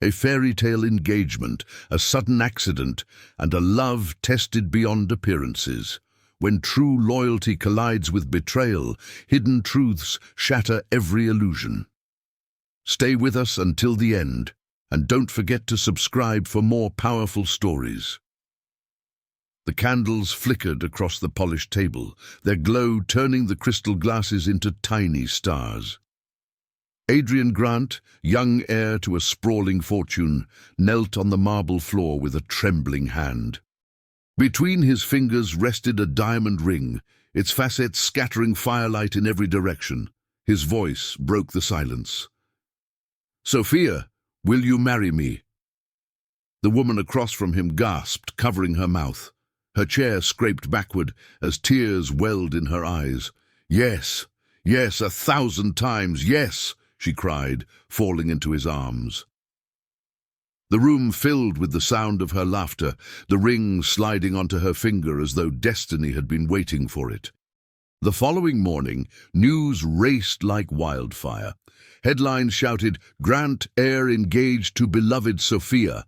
A fairy tale engagement, a sudden accident, and a love tested beyond appearances. When true loyalty collides with betrayal, hidden truths shatter every illusion. Stay with us until the end, and don't forget to subscribe for more powerful stories. The candles flickered across the polished table, their glow turning the crystal glasses into tiny stars. Adrian Grant, young heir to a sprawling fortune, knelt on the marble floor with a trembling hand. Between his fingers rested a diamond ring, its facets scattering firelight in every direction. His voice broke the silence. "Sophia, will you marry me?" The woman across from him gasped, covering her mouth. Her chair scraped backward as tears welled in her eyes. "Yes, yes, 1,000 times, yes!" she cried, falling into his arms. The room filled with the sound of her laughter, the ring sliding onto her finger as though destiny had been waiting for it. The following morning, news raced like wildfire. Headlines shouted, "Grant heir engaged to beloved Sophia."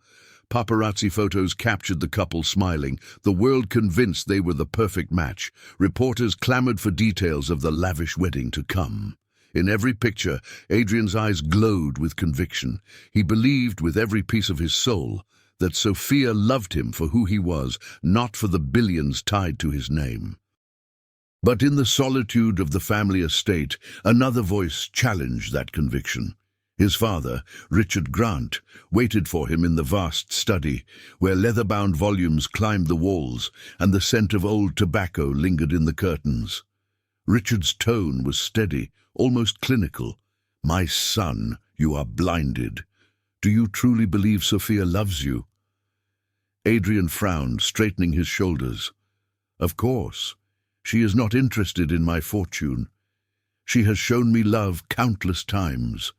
Paparazzi photos captured the couple smiling, the world convinced they were the perfect match. Reporters clamored for details of the lavish wedding to come. In every picture, Adrian's eyes glowed with conviction. He believed with every piece of his soul that Sophia loved him for who he was, not for the billions tied to his name. But in the solitude of the family estate, another voice challenged that conviction. His father, Richard Grant, waited for him in the vast study, where leather-bound volumes climbed the walls and the scent of old tobacco lingered in the curtains. Richard's tone was steady, almost clinical. "My son, you are blinded. Do you truly believe Sophia loves you?" Adrian frowned, straightening his shoulders. "Of course. She is not interested in my fortune. She has shown me love countless times."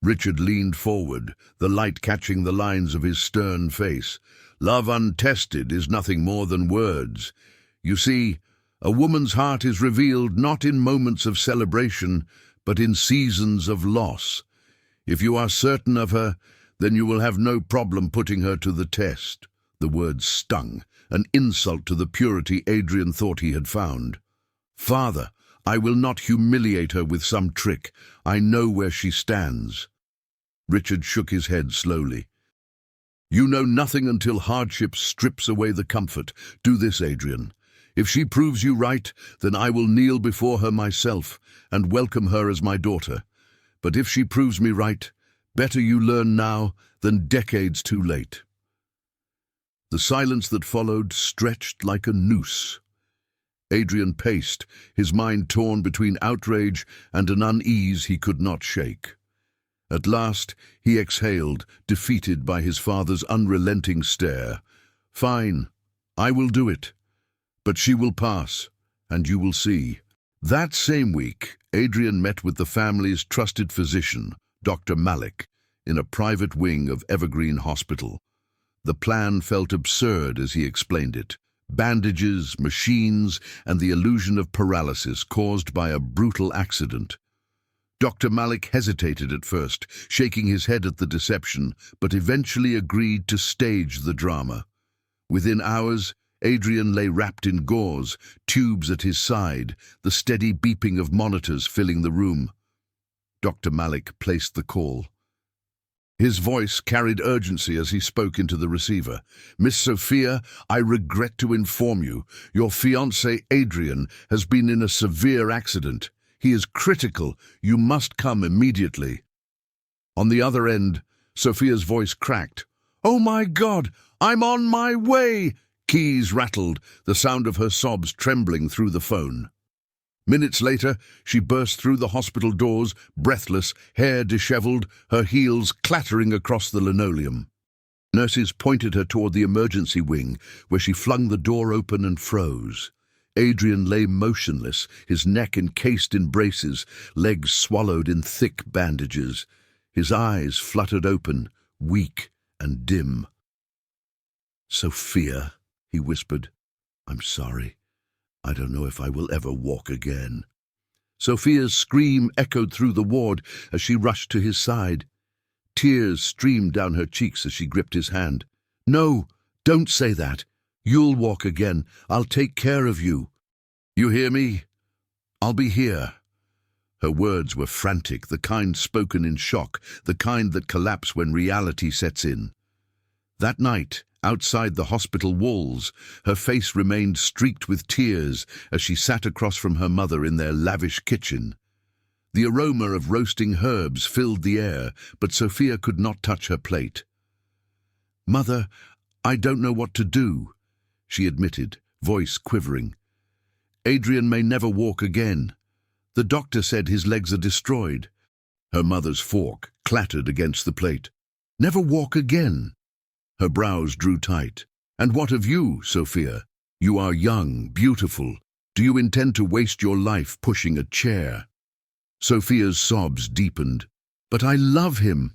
Richard leaned forward, the light catching the lines of his stern face. "Love untested is nothing more than words. You see, a woman's heart is revealed not in moments of celebration, but in seasons of loss. If you are certain of her, then you will have no problem putting her to the test." The words stung, an insult to the purity Adrian thought he had found. "Father, I will not humiliate her with some trick. I know where she stands." Richard shook his head slowly. "You know nothing until hardship strips away the comfort. Do this, Adrian. If she proves you right, then I will kneel before her myself and welcome her as my daughter. But if she proves me right, better you learn now than decades too late." The silence that followed stretched like a noose. Adrian paced, his mind torn between outrage and an unease he could not shake. At last, he exhaled, defeated by his father's unrelenting stare. "Fine, I will do it. But she will pass, and you will see." That same week, Adrian met with the family's trusted physician, Dr. Malik, in a private wing of Evergreen Hospital. The plan felt absurd as he explained it. Bandages, machines, and the illusion of paralysis caused by a brutal accident. Dr. Malik hesitated at first, shaking his head at the deception, but eventually agreed to stage the drama. Within hours, Adrian lay wrapped in gauze, tubes at his side, the steady beeping of monitors filling the room. Dr. Malik placed the call. His voice carried urgency as he spoke into the receiver. "Miss Sophia, I regret to inform you, your fiancé Adrian has been in a severe accident. He is critical. You must come immediately." On the other end, Sophia's voice cracked. "Oh my God, I'm on my way!" Keys rattled, the sound of her sobs trembling through the phone. Minutes later, she burst through the hospital doors, breathless, hair disheveled, her heels clattering across the linoleum. Nurses pointed her toward the emergency wing, where she flung the door open and froze. Adrian lay motionless, his neck encased in braces, legs swallowed in thick bandages. His eyes fluttered open, weak and dim. "Sophia," he whispered, "I'm sorry. I don't know if I will ever walk again." Sophia's scream echoed through the ward as she rushed to his side. Tears streamed down her cheeks as she gripped his hand. "No, don't say that. You'll walk again. I'll take care of you. You hear me? I'll be here." Her words were frantic, the kind spoken in shock, the kind that collapse when reality sets in. That night, outside the hospital walls, her face remained streaked with tears as she sat across from her mother in their lavish kitchen. The aroma of roasting herbs filled the air, but Sophia could not touch her plate. "Mother, I don't know what to do," she admitted, voice quivering. "Adrian may never walk again. The doctor said his legs are destroyed." Her mother's fork clattered against the plate. "Never walk again?" Her brows drew tight. "And what of you, Sophia? You are young, beautiful. Do you intend to waste your life pushing a chair?" Sophia's sobs deepened. "But I love him."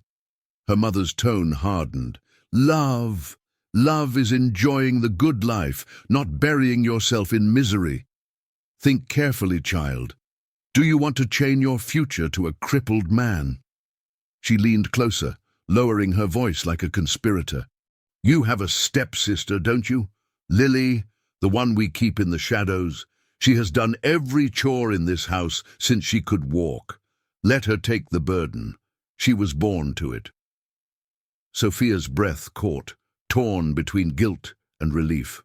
Her mother's tone hardened. "Love. Love is enjoying the good life, not burying yourself in misery. Think carefully, child. Do you want to chain your future to a crippled man?" She leaned closer, lowering her voice like a conspirator. "You have a stepsister, don't you? Lily, the one we keep in the shadows. She has done every chore in this house since she could walk. Let her take the burden. She was born to it." Sophia's breath caught, torn between guilt and relief.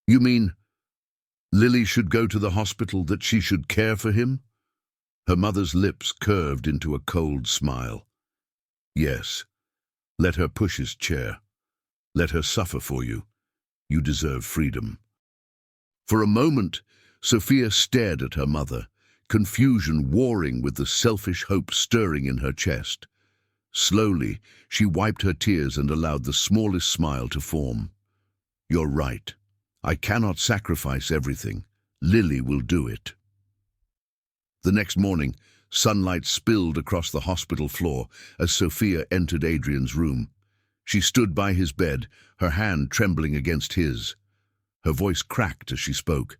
"You mean Lily should go to the hospital, that she should care for him?" Her mother's lips curved into a cold smile. "Yes. Let her push his chair. Let her suffer for you. You deserve freedom." For a moment, Sophia stared at her mother, confusion warring with the selfish hope stirring in her chest. Slowly, she wiped her tears and allowed the smallest smile to form. "You're right. I cannot sacrifice everything. Lily will do it." The next morning, sunlight spilled across the hospital floor as Sophia entered Adrian's room. She stood by his bed, her hand trembling against his. Her voice cracked as she spoke.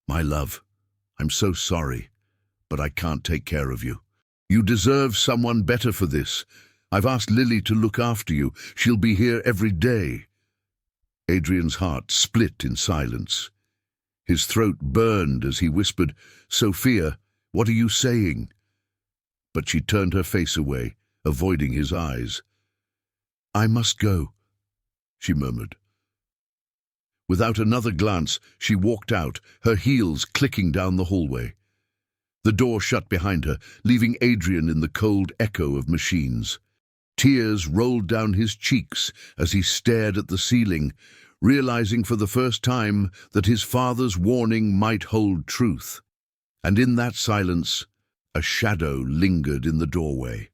"My love, I'm so sorry, but I can't take care of you. You deserve someone better for this. I've asked Lily to look after you. She'll be here every day." Adrian's heart split in silence. His throat burned as he whispered, "Sophia, what are you saying?" But she turned her face away, avoiding his eyes. "I must go," she murmured. Without another glance, she walked out, her heels clicking down the hallway. The door shut behind her, leaving Adrian in the cold echo of machines. Tears rolled down his cheeks as he stared at the ceiling, realizing for the first time that his father's warning might hold truth. And in that silence, a shadow lingered in the doorway.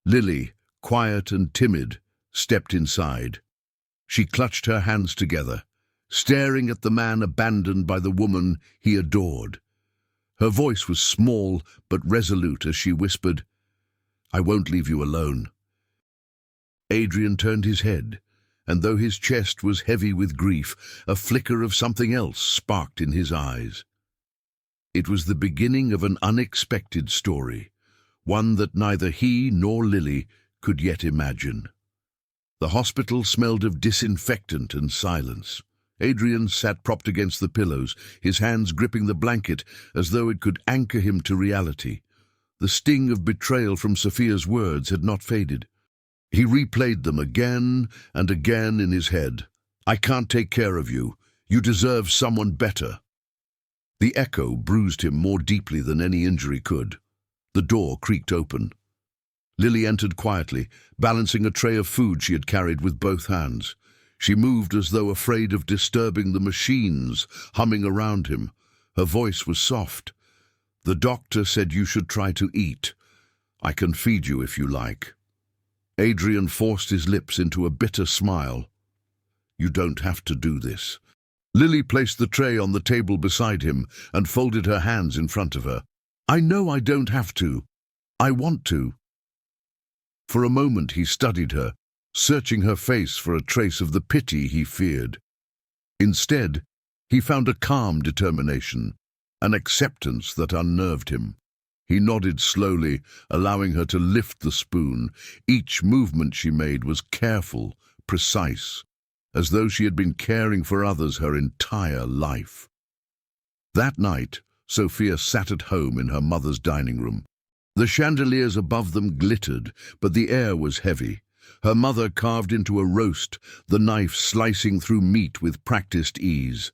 Lily, quiet and timid, stepped inside. She clutched her hands together, staring at the man abandoned by the woman he adored. Her voice was small but resolute as she whispered, "I won't leave you alone." Adrian turned his head, and though his chest was heavy with grief, a flicker of something else sparked in his eyes. It was the beginning of an unexpected story, one that neither he nor Lily could yet imagine. The hospital smelled of disinfectant and silence. Adrian sat propped against the pillows, his hands gripping the blanket as though it could anchor him to reality. The sting of betrayal from Sophia's words had not faded. He replayed them again and again in his head. "I can't take care of you. You deserve someone better." The echo bruised him more deeply than any injury could. The door creaked open. Lily entered quietly, balancing a tray of food she had carried with both hands. She moved as though afraid of disturbing the machines humming around him. Her voice was soft. "The doctor said you should try to eat. I can feed you if you like." Adrian forced his lips into a bitter smile. "You don't have to do this." Lily placed the tray on the table beside him and folded her hands in front of her. "I know I don't have to. I want to." For a moment he studied her, searching her face for a trace of the pity he feared. Instead, he found a calm determination, an acceptance that unnerved him. He nodded slowly, allowing her to lift the spoon. Each movement she made was careful, precise, as though she had been caring for others her entire life. That night, Sophia sat at home in her mother's dining room. The chandeliers above them glittered, but the air was heavy. Her mother carved into a roast, the knife slicing through meat with practiced ease.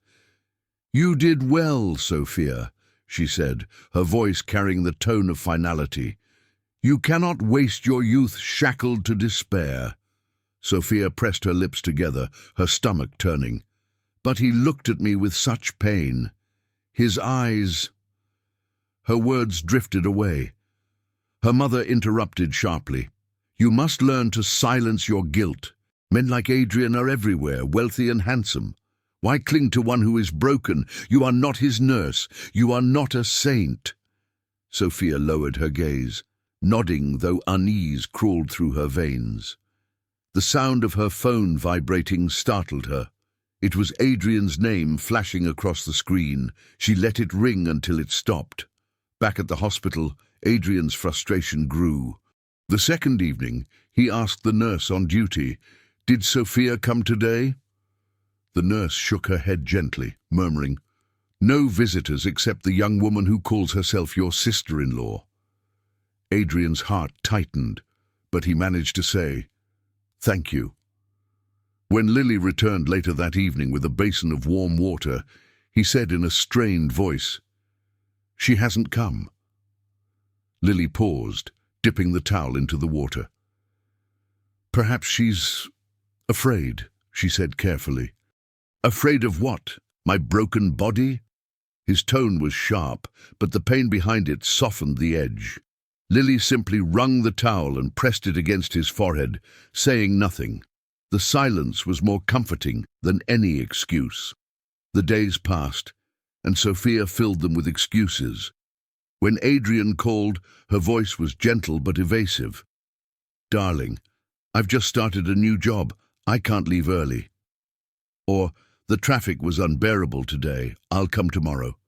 "You did well, Sophia," she said, her voice carrying the tone of finality. "You cannot waste your youth shackled to despair." Sophia pressed her lips together, her stomach turning. "But he looked at me with such pain. His eyes—" Her words drifted away. Her mother interrupted sharply. "You must learn to silence your guilt. Men like Adrian are everywhere, wealthy and handsome. Why cling to one who is broken? You are not his nurse. You are not a saint." Sophia lowered her gaze, nodding though unease crawled through her veins. The sound of her phone vibrating startled her. It was Adrian's name flashing across the screen. She let it ring until it stopped. Back at the hospital, Adrian's frustration grew. The second evening, he asked the nurse on duty, "Did Sophia come today?" The nurse shook her head gently, murmuring, "No visitors except the young woman who calls herself your sister-in-law." Adrian's heart tightened, but he managed to say, "Thank you." When Lily returned later that evening with a basin of warm water, he said in a strained voice, "She hasn't come." Lily paused, dipping the towel into the water. "Perhaps she's afraid," she said carefully. "Afraid of what? My broken body?" His tone was sharp, but the pain behind it softened the edge. Lily simply wrung the towel and pressed it against his forehead, saying nothing. The silence was more comforting than any excuse. The days passed, and Sophia filled them with excuses. When Adrian called, her voice was gentle but evasive. "Darling, I've just started a new job. I can't leave early." Or, "The traffic was unbearable today. I'll come tomorrow."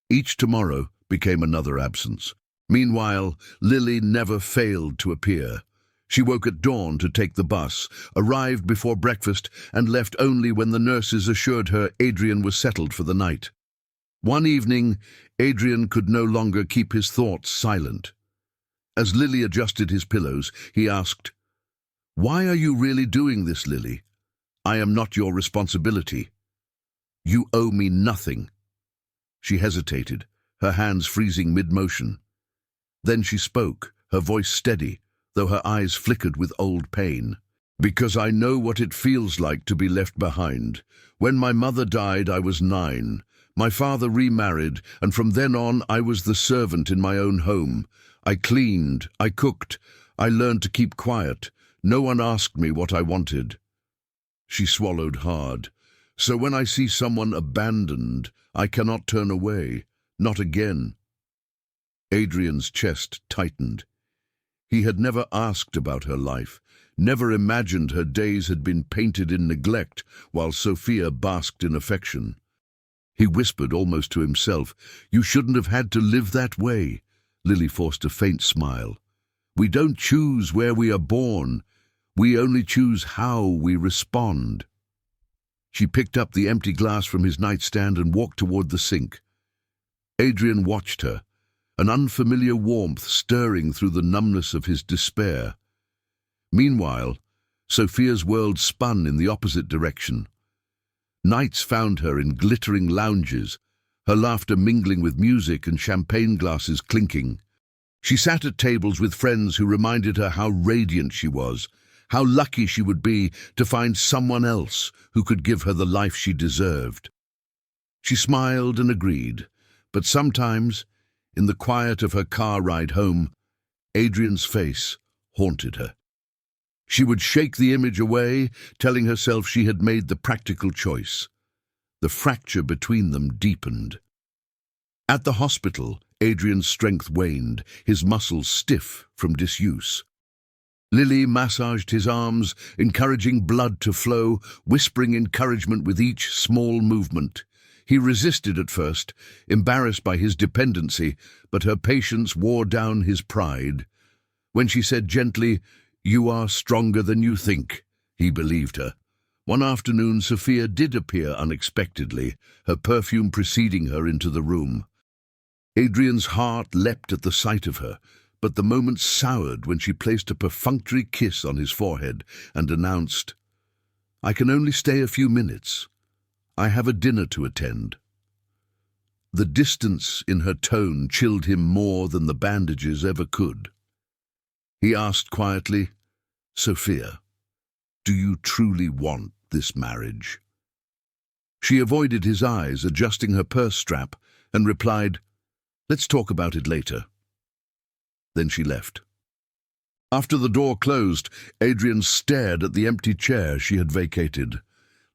Each tomorrow became another absence. Meanwhile, Lily never failed to appear. She woke at dawn to take the bus, arrived before breakfast, and left only when the nurses assured her Adrian was settled for the night. One evening, Adrian could no longer keep his thoughts silent. As Lily adjusted his pillows, he asked, "Why are you really doing this, Lily? I am not your responsibility. You owe me nothing." She hesitated, her hands freezing mid-motion. Then she spoke, her voice steady, though her eyes flickered with old pain. "Because I know what it feels like to be left behind. When my mother died, I was 9. My father remarried, and from then on I was the servant in my own home. I cleaned, I cooked, I learned to keep quiet. No one asked me what I wanted." She swallowed hard. "So when I see someone abandoned, I cannot turn away. Not again." Adrian's chest tightened. He had never asked about her life, never imagined her days had been painted in neglect while Sophia basked in affection. He whispered almost to himself, "You shouldn't have had to live that way." Lily forced a faint smile. "We don't choose where we are born. We only choose how we respond." She picked up the empty glass from his nightstand and walked toward the sink. Adrian watched her, an unfamiliar warmth stirring through the numbness of his despair. Meanwhile, Sophia's world spun in the opposite direction. Nights found her in glittering lounges, her laughter mingling with music and champagne glasses clinking. She sat at tables with friends who reminded her how radiant she was, how lucky she would be to find someone else who could give her the life she deserved. She smiled and agreed, but sometimes, in the quiet of her car ride home, Adrian's face haunted her. She would shake the image away, telling herself she had made the practical choice. The fracture between them deepened. At the hospital, Adrian's strength waned, his muscles stiff from disuse. Lily massaged his arms, encouraging blood to flow, whispering encouragement with each small movement. He resisted at first, embarrassed by his dependency, but her patience wore down his pride. When she said gently, "You are stronger than you think," he believed her. One afternoon, Sophia did appear unexpectedly, her perfume preceding her into the room. Adrian's heart leapt at the sight of her, but the moment soured when she placed a perfunctory kiss on his forehead and announced, "I can only stay a few minutes. I have a dinner to attend." The distance in her tone chilled him more than the bandages ever could. He asked quietly, "Sophia, do you truly want this marriage?" She avoided his eyes, adjusting her purse strap, and replied, "Let's talk about it later." Then she left. After the door closed, Adrian stared at the empty chair she had vacated.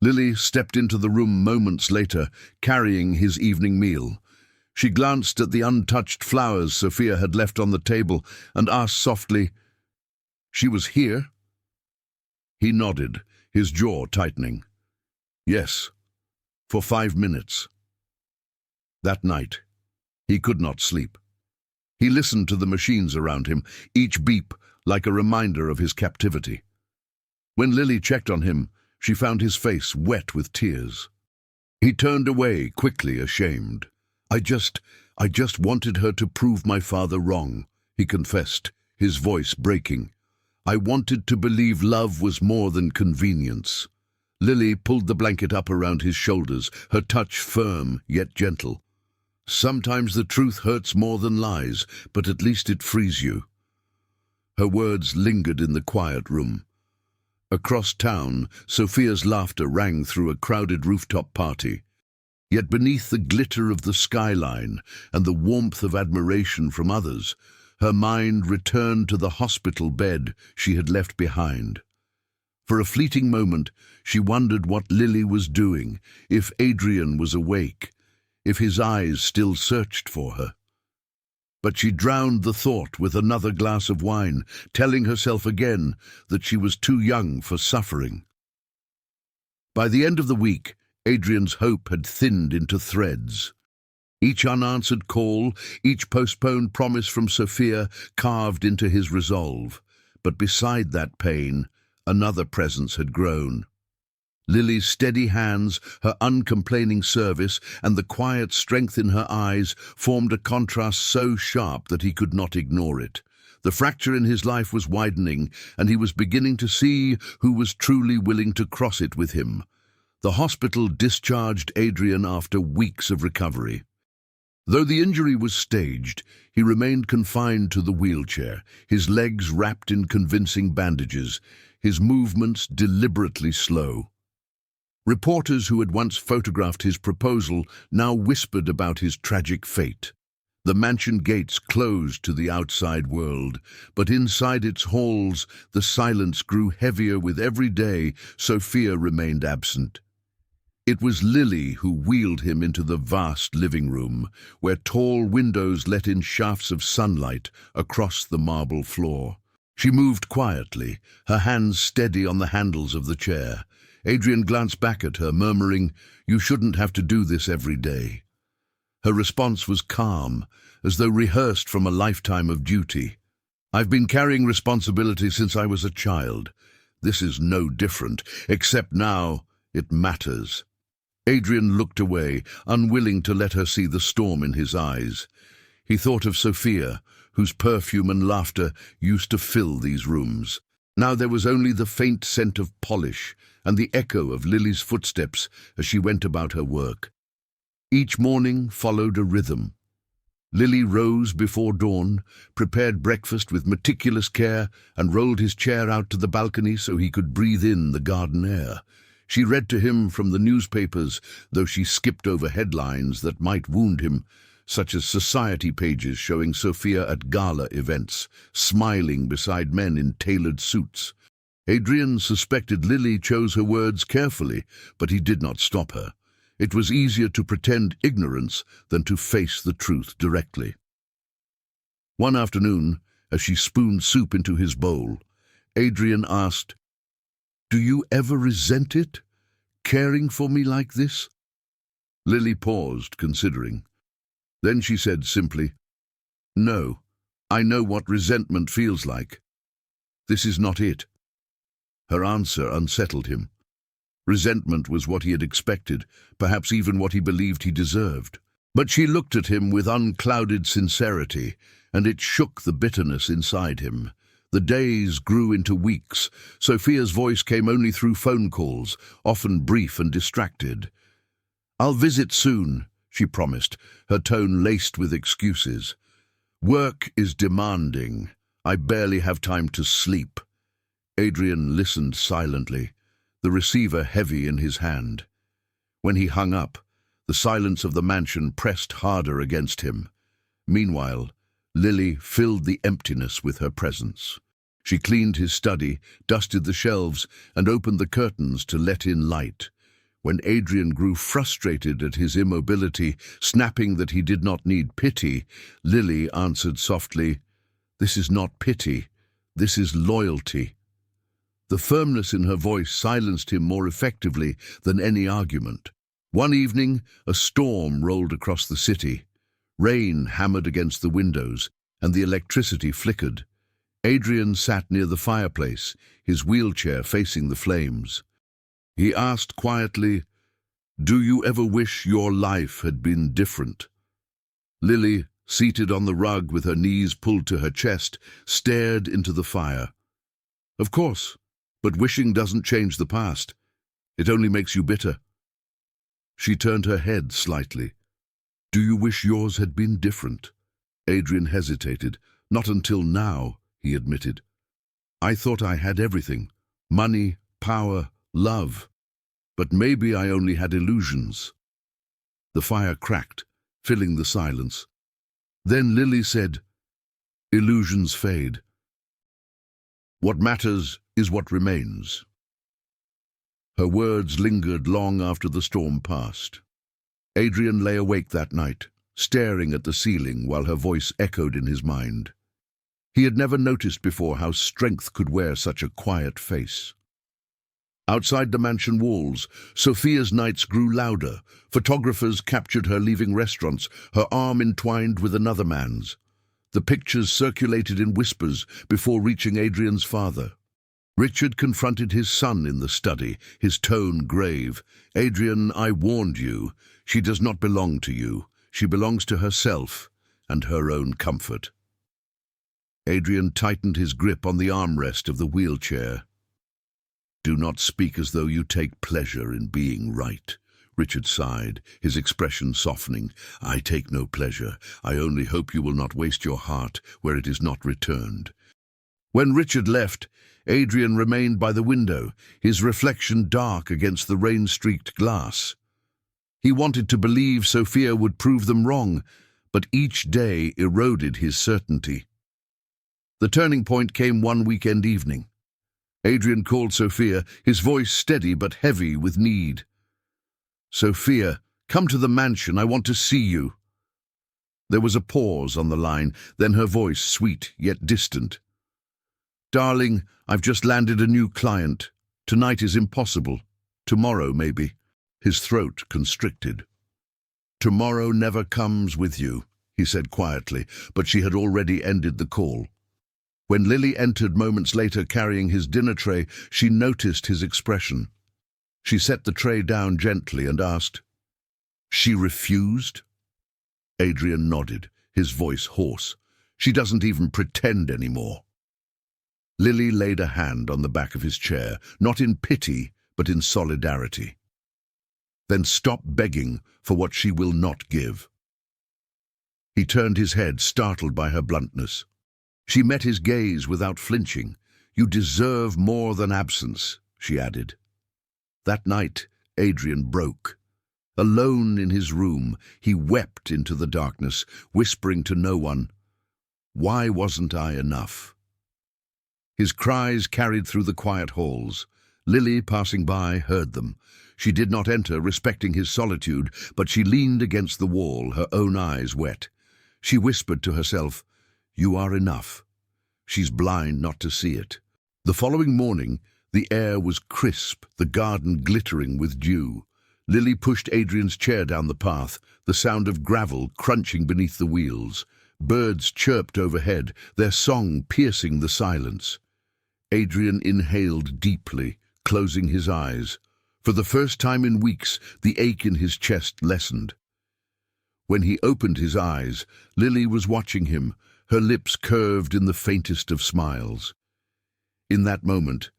Lily stepped into the room moments later, carrying his evening meal. She glanced at the untouched flowers Sophia had left on the table and asked softly, "She was here?" He nodded, his jaw tightening. "Yes, for 5 minutes." That night, he could not sleep. He listened to the machines around him, each beep like a reminder of his captivity. When Lily checked on him, she found his face wet with tears. He turned away, quickly ashamed. I just wanted her to prove my father wrong," he confessed, his voice breaking. "I wanted to believe love was more than convenience." Lily pulled the blanket up around his shoulders, her touch firm yet gentle. "Sometimes the truth hurts more than lies, but at least it frees you." Her words lingered in the quiet room. Across town, Sophia's laughter rang through a crowded rooftop party. Yet beneath the glitter of the skyline and the warmth of admiration from others, her mind returned to the hospital bed she had left behind. For a fleeting moment, she wondered what Lily was doing, if Adrian was awake, if his eyes still searched for her. But she drowned the thought with another glass of wine, telling herself again that she was too young for suffering. By the end of the week, Adrian's hope had thinned into threads. Each unanswered call, each postponed promise from Sophia carved into his resolve. But beside that pain, another presence had grown. Lily's steady hands, her uncomplaining service, and the quiet strength in her eyes formed a contrast so sharp that he could not ignore it. The fracture in his life was widening, and he was beginning to see who was truly willing to cross it with him. The hospital discharged Adrian after weeks of recovery. Though the injury was staged, he remained confined to the wheelchair, his legs wrapped in convincing bandages, his movements deliberately slow. Reporters who had once photographed his proposal now whispered about his tragic fate. The mansion gates closed to the outside world, but inside its halls the silence grew heavier with every day Sophia remained absent. It was Lily who wheeled him into the vast living room, where tall windows let in shafts of sunlight across the marble floor. She moved quietly, her hands steady on the handles of the chair. Adrian glanced back at her, murmuring, "You shouldn't have to do this every day." Her response was calm, as though rehearsed from a lifetime of duty. "I've been carrying responsibility since I was a child. This is no different, except now it matters." Adrian looked away, unwilling to let her see the storm in his eyes. He thought of Sophia, whose perfume and laughter used to fill these rooms. Now there was only the faint scent of polish and the echo of Lily's footsteps as she went about her work. Each morning followed a rhythm. Lily rose before dawn, prepared breakfast with meticulous care, and rolled his chair out to the balcony so he could breathe in the garden air. She read to him from the newspapers, though she skipped over headlines that might wound him, such as society pages showing Sophia at gala events, smiling beside men in tailored suits. Adrian suspected Lily chose her words carefully, but he did not stop her. It was easier to pretend ignorance than to face the truth directly. One afternoon, as she spooned soup into his bowl, Adrian asked, "Do you ever resent it, caring for me like this?" Lily paused, considering. Then she said simply, "No, I know what resentment feels like. This is not it." Her answer unsettled him. Resentment was what he had expected, perhaps even what he believed he deserved. But she looked at him with unclouded sincerity, and it shook the bitterness inside him. The days grew into weeks. Sophia's voice came only through phone calls, often brief and distracted. "I'll visit soon," she promised, her tone laced with excuses. "Work is demanding. I barely have time to sleep." Adrian listened silently, the receiver heavy in his hand. When he hung up, the silence of the mansion pressed harder against him. Meanwhile, Lily filled the emptiness with her presence. She cleaned his study, dusted the shelves, and opened the curtains to let in light. When Adrian grew frustrated at his immobility, snapping that he did not need pity, Lily answered softly, "This is not pity, this is loyalty." The firmness in her voice silenced him more effectively than any argument. One evening, a storm rolled across the city. Rain hammered against the windows, and the electricity flickered. Adrian sat near the fireplace, his wheelchair facing the flames. He asked quietly, "Do you ever wish your life had been different?" Lily, seated on the rug with her knees pulled to her chest, stared into the fire. "Of course, but wishing doesn't change the past. It only makes you bitter." She turned her head slightly. "Do you wish yours had been different?" Adrian hesitated. "Not until now," he admitted. "I thought I had everything. Money, power, love. But maybe I only had illusions." The fire cracked, filling the silence. Then Lily said, "Illusions fade. What matters is what remains." Her words lingered long after the storm passed. Adrian lay awake that night, staring at the ceiling while her voice echoed in his mind. He had never noticed before how strength could wear such a quiet face. Outside the mansion walls, Sophia's nights grew louder. Photographers captured her leaving restaurants, her arm entwined with another man's. The pictures circulated in whispers before reaching Adrian's father. Richard confronted his son in the study, his tone grave. "Adrian, I warned you. She does not belong to you. She belongs to herself and her own comfort." Adrian tightened his grip on the armrest of the wheelchair. "Do not speak as though you take pleasure in being right," Richard sighed, his expression softening. "I take no pleasure. I only hope you will not waste your heart where it is not returned." When Richard left, Adrian remained by the window, his reflection dark against the rain-streaked glass. He wanted to believe Sophia would prove them wrong, but each day eroded his certainty. The turning point came one weekend evening. Adrian called Sophia, his voice steady but heavy with need. "Sophia, come to the mansion. I want to see you." There was a pause on the line, then her voice sweet yet distant. "Darling, I've just landed a new client. Tonight is impossible. Tomorrow, maybe." His throat constricted. "Tomorrow never comes with you," he said quietly, but she had already ended the call. When Lily entered moments later carrying his dinner tray, she noticed his expression. She set the tray down gently and asked, "She refused?" Adrian nodded, his voice hoarse. "She doesn't even pretend anymore." Lily laid a hand on the back of his chair, not in pity, but in solidarity. "Then stop begging for what she will not give." He turned his head, startled by her bluntness. She met his gaze without flinching. "You deserve more than absence," she added. That night, Adrian broke. Alone in his room, he wept into the darkness, whispering to no one, "Why wasn't I enough?" His cries carried through the quiet halls. Lily, passing by, heard them. She did not enter, respecting his solitude, but she leaned against the wall, her own eyes wet. She whispered to herself, "You are enough." She's blind not to see it. The following morning, the air was crisp, the garden glittering with dew. Lily pushed Adrian's chair down the path, the sound of gravel crunching beneath the wheels. Birds chirped overhead, their song piercing the silence. Adrian inhaled deeply, closing his eyes. For the first time in weeks, the ache in his chest lessened. When he opened his eyes, Lily was watching him, her lips curved in the faintest of smiles. In that moment,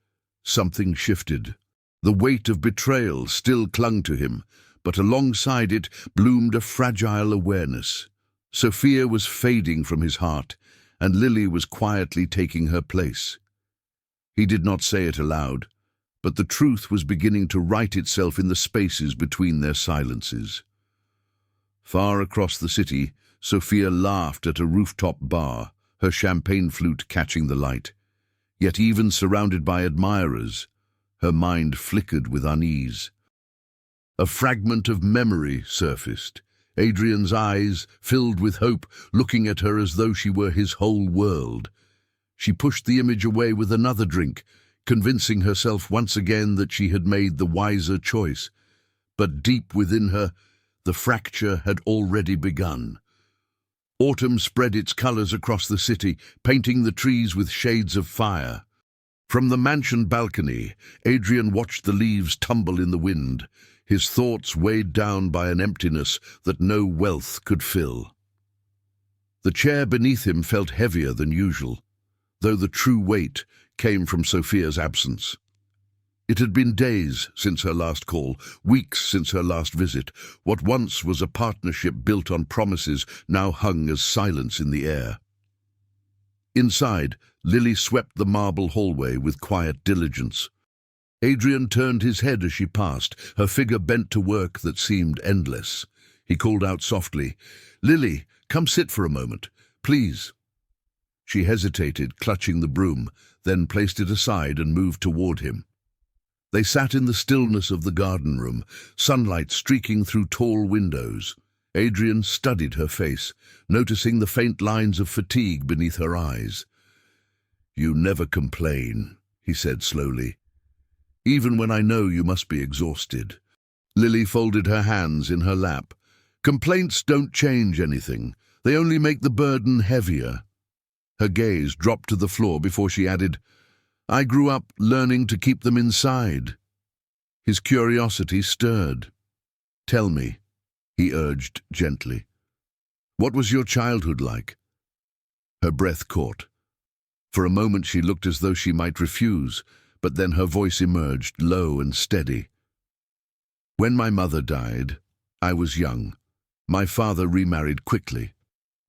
something shifted. The weight of betrayal still clung to him, but alongside it bloomed a fragile awareness. Sophia was fading from his heart, and Lily was quietly taking her place. He did not say it aloud, but the truth was beginning to write itself in the spaces between their silences. Far across the city, Sophia laughed at a rooftop bar, her champagne flute catching the light. Yet even surrounded by admirers, her mind flickered with unease. A fragment of memory surfaced, Adrian's eyes filled with hope, looking at her as though she were his whole world. She pushed the image away with another drink, convincing herself once again that she had made the wiser choice. But deep within her, the fracture had already begun. Autumn spread its colors across the city, painting the trees with shades of fire. From the mansion balcony, Adrian watched the leaves tumble in the wind, his thoughts weighed down by an emptiness that no wealth could fill. The chair beneath him felt heavier than usual, though the true weight came from Sophia's absence. It had been days since her last call, weeks since her last visit. What once was a partnership built on promises now hung as silence in the air. Inside, Lily swept the marble hallway with quiet diligence. Adrian turned his head as she passed, her figure bent to work that seemed endless. He called out softly, "Lily, come sit for a moment, please." She hesitated, clutching the broom, then placed it aside and moved toward him. They sat in the stillness of the garden room, sunlight streaking through tall windows. Adrian studied her face, noticing the faint lines of fatigue beneath her eyes. "You never complain," he said slowly. "Even when I know you must be exhausted." Lily folded her hands in her lap. "Complaints don't change anything. They only make the burden heavier." Her gaze dropped to the floor before she added, "I grew up learning to keep them inside." His curiosity stirred. "Tell me," he urged gently. "What was your childhood like?" Her breath caught. For a moment she looked as though she might refuse, but then her voice emerged, low and steady. "When my mother died, I was young. My father remarried quickly.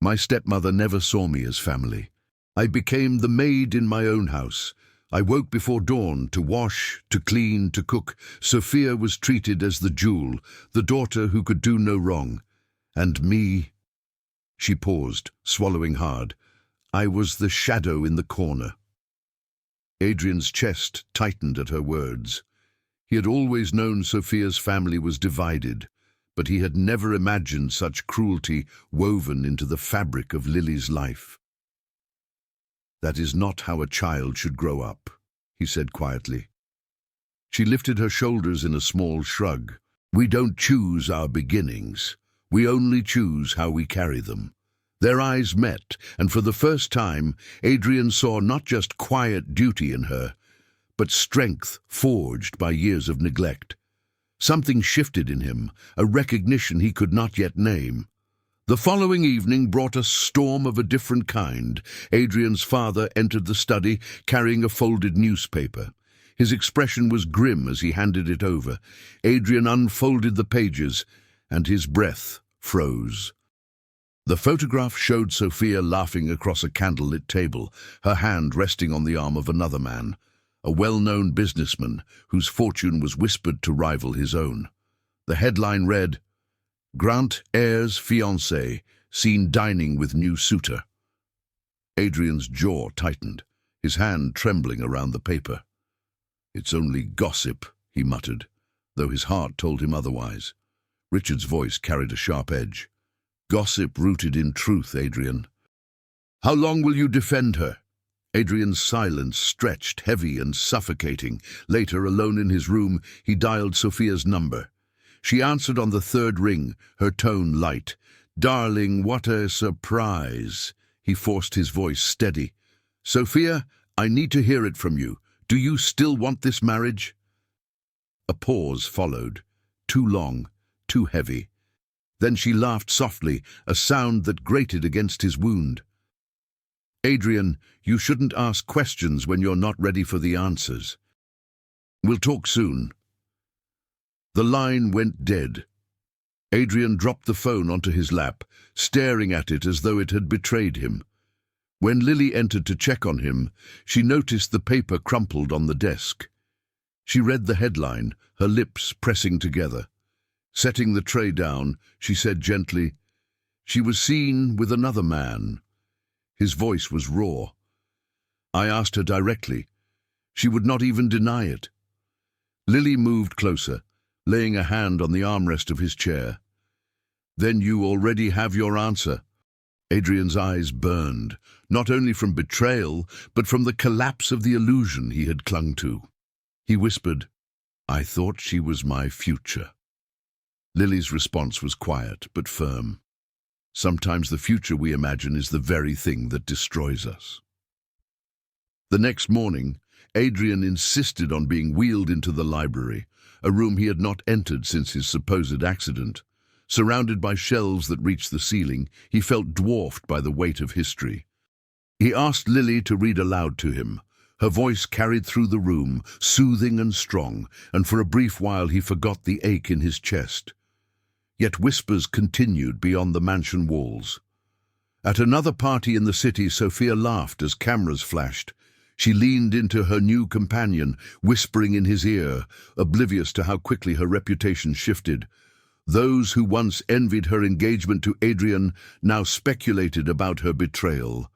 My stepmother never saw me as family. I became the maid in my own house. I woke before dawn to wash, to clean, to cook. Sophia was treated as the jewel, the daughter who could do no wrong. And me—" She paused, swallowing hard. "I was the shadow in the corner." Adrian's chest tightened at her words. He had always known Sophia's family was divided, but he had never imagined such cruelty woven into the fabric of Lily's life. "That is not how a child should grow up," he said quietly. She lifted her shoulders in a small shrug. "We don't choose our beginnings. We only choose how we carry them." Their eyes met, and for the first time, Adrian saw not just quiet duty in her, but strength forged by years of neglect. Something shifted in him, a recognition he could not yet name. The following evening brought a storm of a different kind. Adrian's father entered the study, carrying a folded newspaper. His expression was grim as he handed it over. Adrian unfolded the pages, and his breath froze. The photograph showed Sophia laughing across a candlelit table, her hand resting on the arm of another man, a well-known businessman whose fortune was whispered to rival his own. The headline read, "Grant Heir's Fiancée, seen dining with new suitor." Adrian's jaw tightened, his hand trembling around the paper. "It's only gossip," he muttered, though his heart told him otherwise. Richard's voice carried a sharp edge. "Gossip rooted in truth, Adrian." "How long will you defend her?" Adrian's silence stretched, heavy and suffocating. Later, alone in his room, he dialed Sophia's number. She answered on the third ring, her tone light. "Darling, what a surprise." He forced his voice steady. "Sophia, I need to hear it from you. Do you still want this marriage?" A pause followed, too long, too heavy. Then she laughed softly, a sound that grated against his wound. "Adrian, you shouldn't ask questions when you're not ready for the answers. We'll talk soon." The line went dead. Adrian dropped the phone onto his lap, staring at it as though it had betrayed him. When Lily entered to check on him, she noticed the paper crumpled on the desk. She read the headline, her lips pressing together. Setting the tray down, she said gently, "She was seen with another man." His voice was raw. "I asked her directly. She would not even deny it." Lily moved closer, laying a hand on the armrest of his chair. "Then you already have your answer." Adrian's eyes burned, not only from betrayal, but from the collapse of the illusion he had clung to. He whispered, "I thought she was my future." Lily's response was quiet, but firm. Sometimes the future we imagine is the very thing that destroys us. The next morning, Adrian insisted on being wheeled into the library, a room he had not entered since his supposed accident. Surrounded by shelves that reached the ceiling, he felt dwarfed by the weight of history. He asked Lily to read aloud to him. Her voice carried through the room, soothing and strong, and for a brief while he forgot the ache in his chest. Yet whispers continued beyond the mansion walls. At another party in the city, Sophia laughed as cameras flashed. She leaned into her new companion, whispering in his ear, oblivious to how quickly her reputation shifted. Those who once envied her engagement to Adrian now speculated about her betrayal.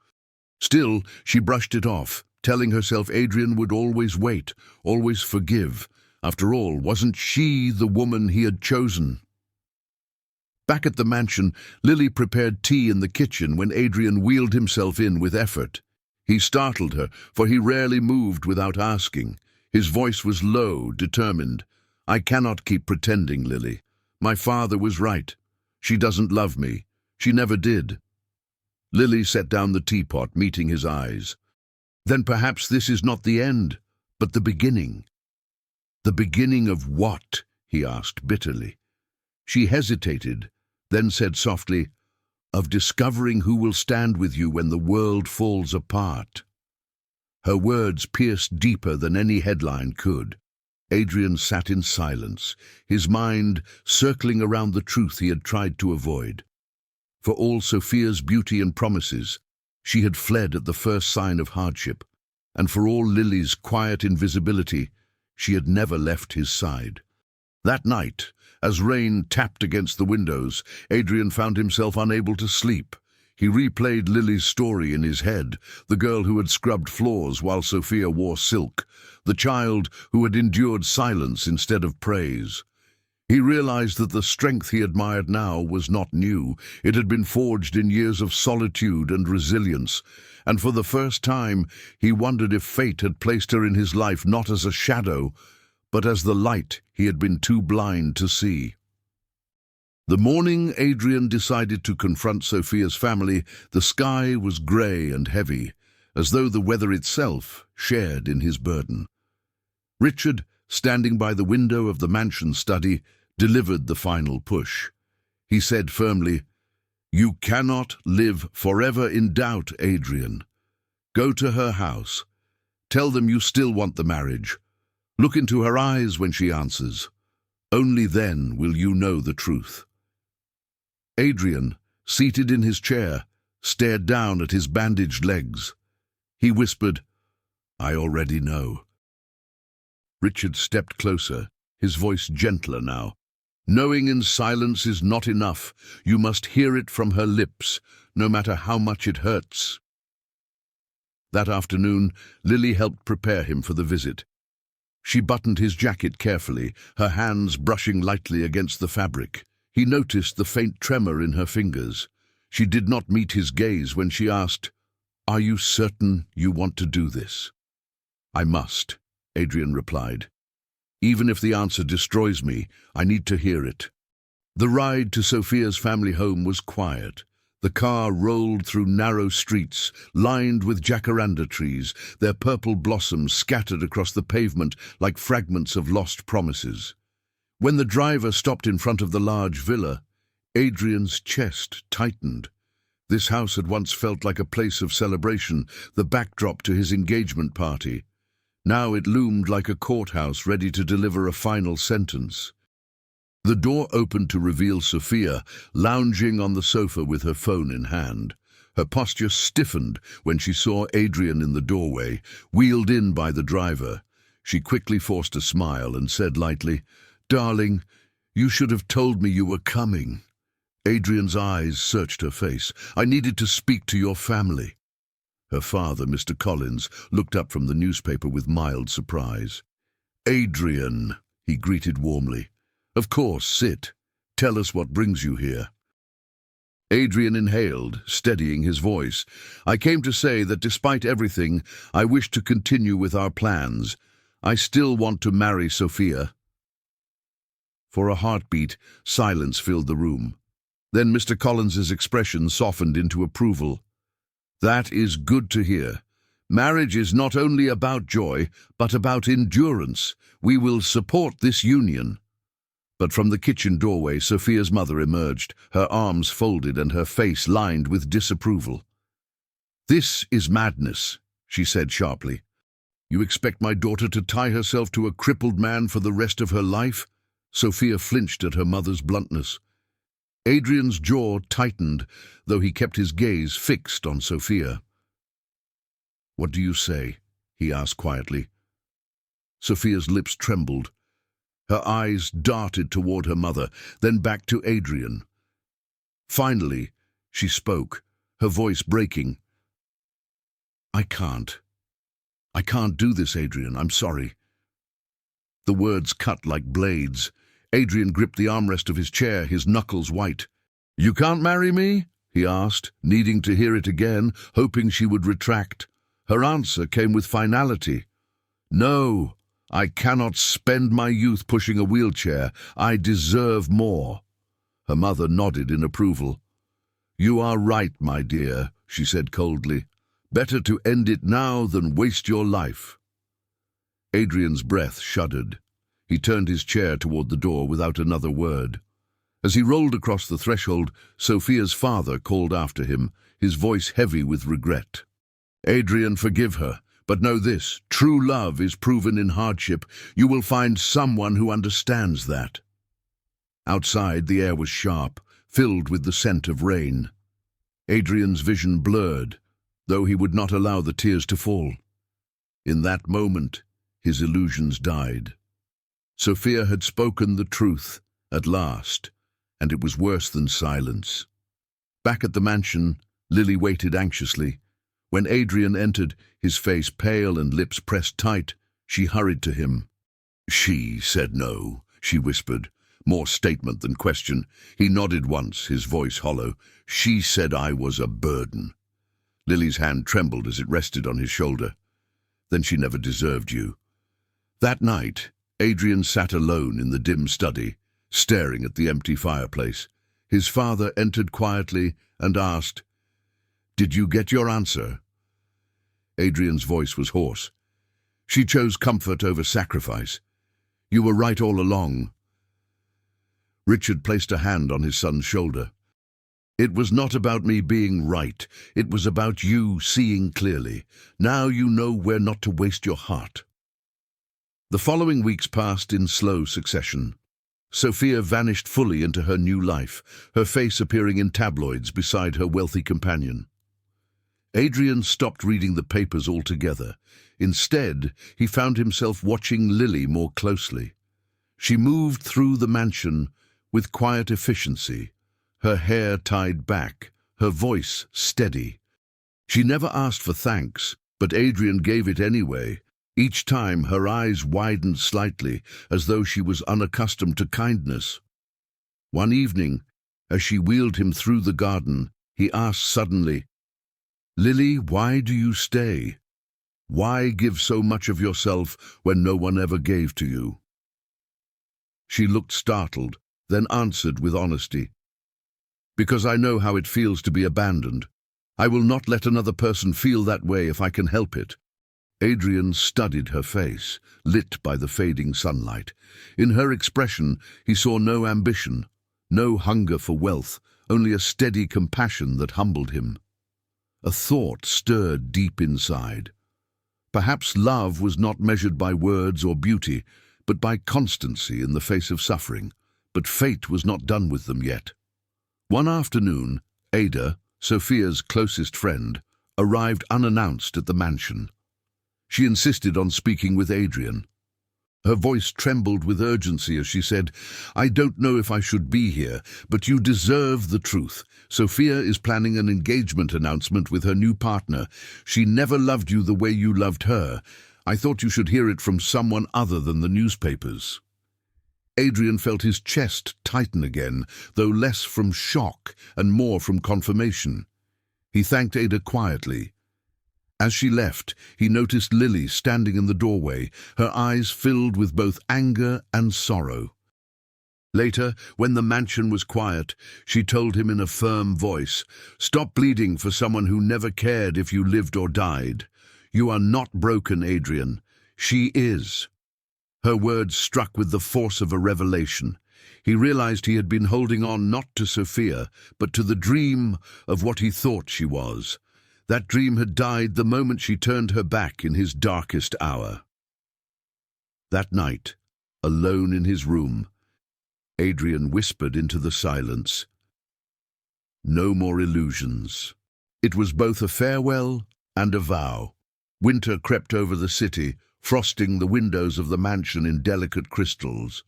Still, she brushed it off, telling herself Adrian would always wait, always forgive. After all, wasn't she the woman he had chosen? Back at the mansion, Lily prepared tea in the kitchen when Adrian wheeled himself in with effort. He startled her, for he rarely moved without asking. His voice was low, determined. "I cannot keep pretending, Lily. My father was right. She doesn't love me. She never did." Lily set down the teapot, meeting his eyes. "Then perhaps this is not the end, but the beginning." "The beginning of what?" he asked bitterly. She hesitated, then said softly, "Of discovering who will stand with you when the world falls apart." Her words pierced deeper than any headline could. Adrian sat in silence, his mind circling around the truth he had tried to avoid. For all Sophia's beauty and promises, she had fled at the first sign of hardship, and for all Lily's quiet invisibility, she had never left his side. That night, as rain tapped against the windows, Adrian found himself unable to sleep. He replayed Lily's story in his head, the girl who had scrubbed floors while Sophia wore silk, the child who had endured silence instead of praise. He realized that the strength he admired now was not new. It had been forged in years of solitude and resilience, and for the first time he wondered if fate had placed her in his life not as a shadow, but as the light he had been too blind to see. The morning Adrian decided to confront Sophia's family, the sky was grey and heavy, as though the weather itself shared in his burden. Richard, standing by the window of the mansion study, delivered the final push. He said firmly, "You cannot live forever in doubt, Adrian. Go to her house. Tell them you still want the marriage. Look into her eyes when she answers. Only then will you know the truth." Adrian, seated in his chair, stared down at his bandaged legs. He whispered, "I already know." Richard stepped closer, his voice gentler now. "Knowing in silence is not enough. You must hear it from her lips, no matter how much it hurts." That afternoon, Lily helped prepare him for the visit. She buttoned his jacket carefully, her hands brushing lightly against the fabric. He noticed the faint tremor in her fingers. She did not meet his gaze when she asked, "Are you certain you want to do this?" "I must," Adrian replied. Even if the answer destroys me, I need to hear it. The ride to Sophia's family home was quiet. The car rolled through narrow streets, lined with jacaranda trees, their purple blossoms scattered across the pavement like fragments of lost promises. When the driver stopped in front of the large villa, Adrian's chest tightened. This house had once felt like a place of celebration, the backdrop to his engagement party. Now it loomed like a courthouse ready to deliver a final sentence. The door opened to reveal Sophia, lounging on the sofa with her phone in hand. Her posture stiffened when she saw Adrian in the doorway, wheeled in by the driver. She quickly forced a smile and said lightly, "Darling, you should have told me you were coming." Adrian's eyes searched her face. "I needed to speak to your family." Her father, Mr. Collins, looked up from the newspaper with mild surprise. "Adrian," he greeted warmly. "Of course, sit. Tell us what brings you here." Adrian inhaled, steadying his voice. "I came to say that despite everything, I wish to continue with our plans. I still want to marry Sophia." For a heartbeat, silence filled the room. Then Mr. Collins's expression softened into approval. "That is good to hear. Marriage is not only about joy, but about endurance. We will support this union." But from the kitchen doorway, Sophia's mother emerged, her arms folded and her face lined with disapproval. "This is madness," she said sharply. "You expect my daughter to tie herself to a crippled man for the rest of her life?" Sophia flinched at her mother's bluntness. Adrian's jaw tightened, though he kept his gaze fixed on Sophia. "What do you say?" he asked quietly. Sophia's lips trembled. Her eyes darted toward her mother, then back to Adrian. Finally, she spoke, her voice breaking. I can't do this, Adrian. I'm sorry." The words cut like blades. Adrian gripped the armrest of his chair, his knuckles white. "You can't marry me?" he asked, needing to hear it again, hoping she would retract. Her answer came with finality. "No. I cannot spend my youth pushing a wheelchair. I deserve more." Her mother nodded in approval. "You are right, my dear," she said coldly. "Better to end it now than waste your life." Adrian's breath shuddered. He turned his chair toward the door without another word. As he rolled across the threshold, Sophia's father called after him, his voice heavy with regret. "Adrian, forgive her. But know this, true love is proven in hardship. You will find someone who understands that." Outside, the air was sharp, filled with the scent of rain. Adrian's vision blurred, though he would not allow the tears to fall. In that moment, his illusions died. Sophia had spoken the truth, at last, and it was worse than silence. Back at the mansion, Lily waited anxiously. When Adrian entered, his face pale and lips pressed tight, she hurried to him. "She said no," she whispered, more statement than question. He nodded once, his voice hollow. "She said I was a burden." Lily's hand trembled as it rested on his shoulder. "Then she never deserved you." That night, Adrian sat alone in the dim study, staring at the empty fireplace. His father entered quietly and asked, "Did you get your answer?" Adrian's voice was hoarse. "She chose comfort over sacrifice. You were right all along." Richard placed a hand on his son's shoulder. "It was not about me being right. It was about you seeing clearly. Now you know where not to waste your heart." The following weeks passed in slow succession. Sophia vanished fully into her new life, her face appearing in tabloids beside her wealthy companion. Adrian stopped reading the papers altogether. Instead, he found himself watching Lily more closely. She moved through the mansion with quiet efficiency, her hair tied back, her voice steady. She never asked for thanks, but Adrian gave it anyway. Each time her eyes widened slightly, as though she was unaccustomed to kindness. One evening, as she wheeled him through the garden, he asked suddenly, "Lily, why do you stay? Why give so much of yourself when no one ever gave to you?" She looked startled, then answered with honesty. "Because I know how it feels to be abandoned. I will not let another person feel that way if I can help it." Adrian studied her face, lit by the fading sunlight. In her expression, he saw no ambition, no hunger for wealth, only a steady compassion that humbled him. A thought stirred deep inside. Perhaps love was not measured by words or beauty, but by constancy in the face of suffering. But fate was not done with them yet. One afternoon, Ada, Sophia's closest friend, arrived unannounced at the mansion. She insisted on speaking with Adrian. Her voice trembled with urgency as she said, "I don't know if I should be here, but you deserve the truth. Sophia is planning an engagement announcement with her new partner. She never loved you the way you loved her. I thought you should hear it from someone other than the newspapers." Adrian felt his chest tighten again, though less from shock and more from confirmation. He thanked Ada quietly. As she left, he noticed Lily standing in the doorway, her eyes filled with both anger and sorrow. Later, when the mansion was quiet, she told him in a firm voice, "Stop bleeding for someone who never cared if you lived or died. You are not broken, Adrian. She is." Her words struck with the force of a revelation. He realized he had been holding on not to Sophia, but to the dream of what he thought she was. That dream had died the moment she turned her back in his darkest hour. That night, alone in his room, Adrian whispered into the silence, "No more illusions." It was both a farewell and a vow. Winter crept over the city, frosting the windows of the mansion in delicate crystals.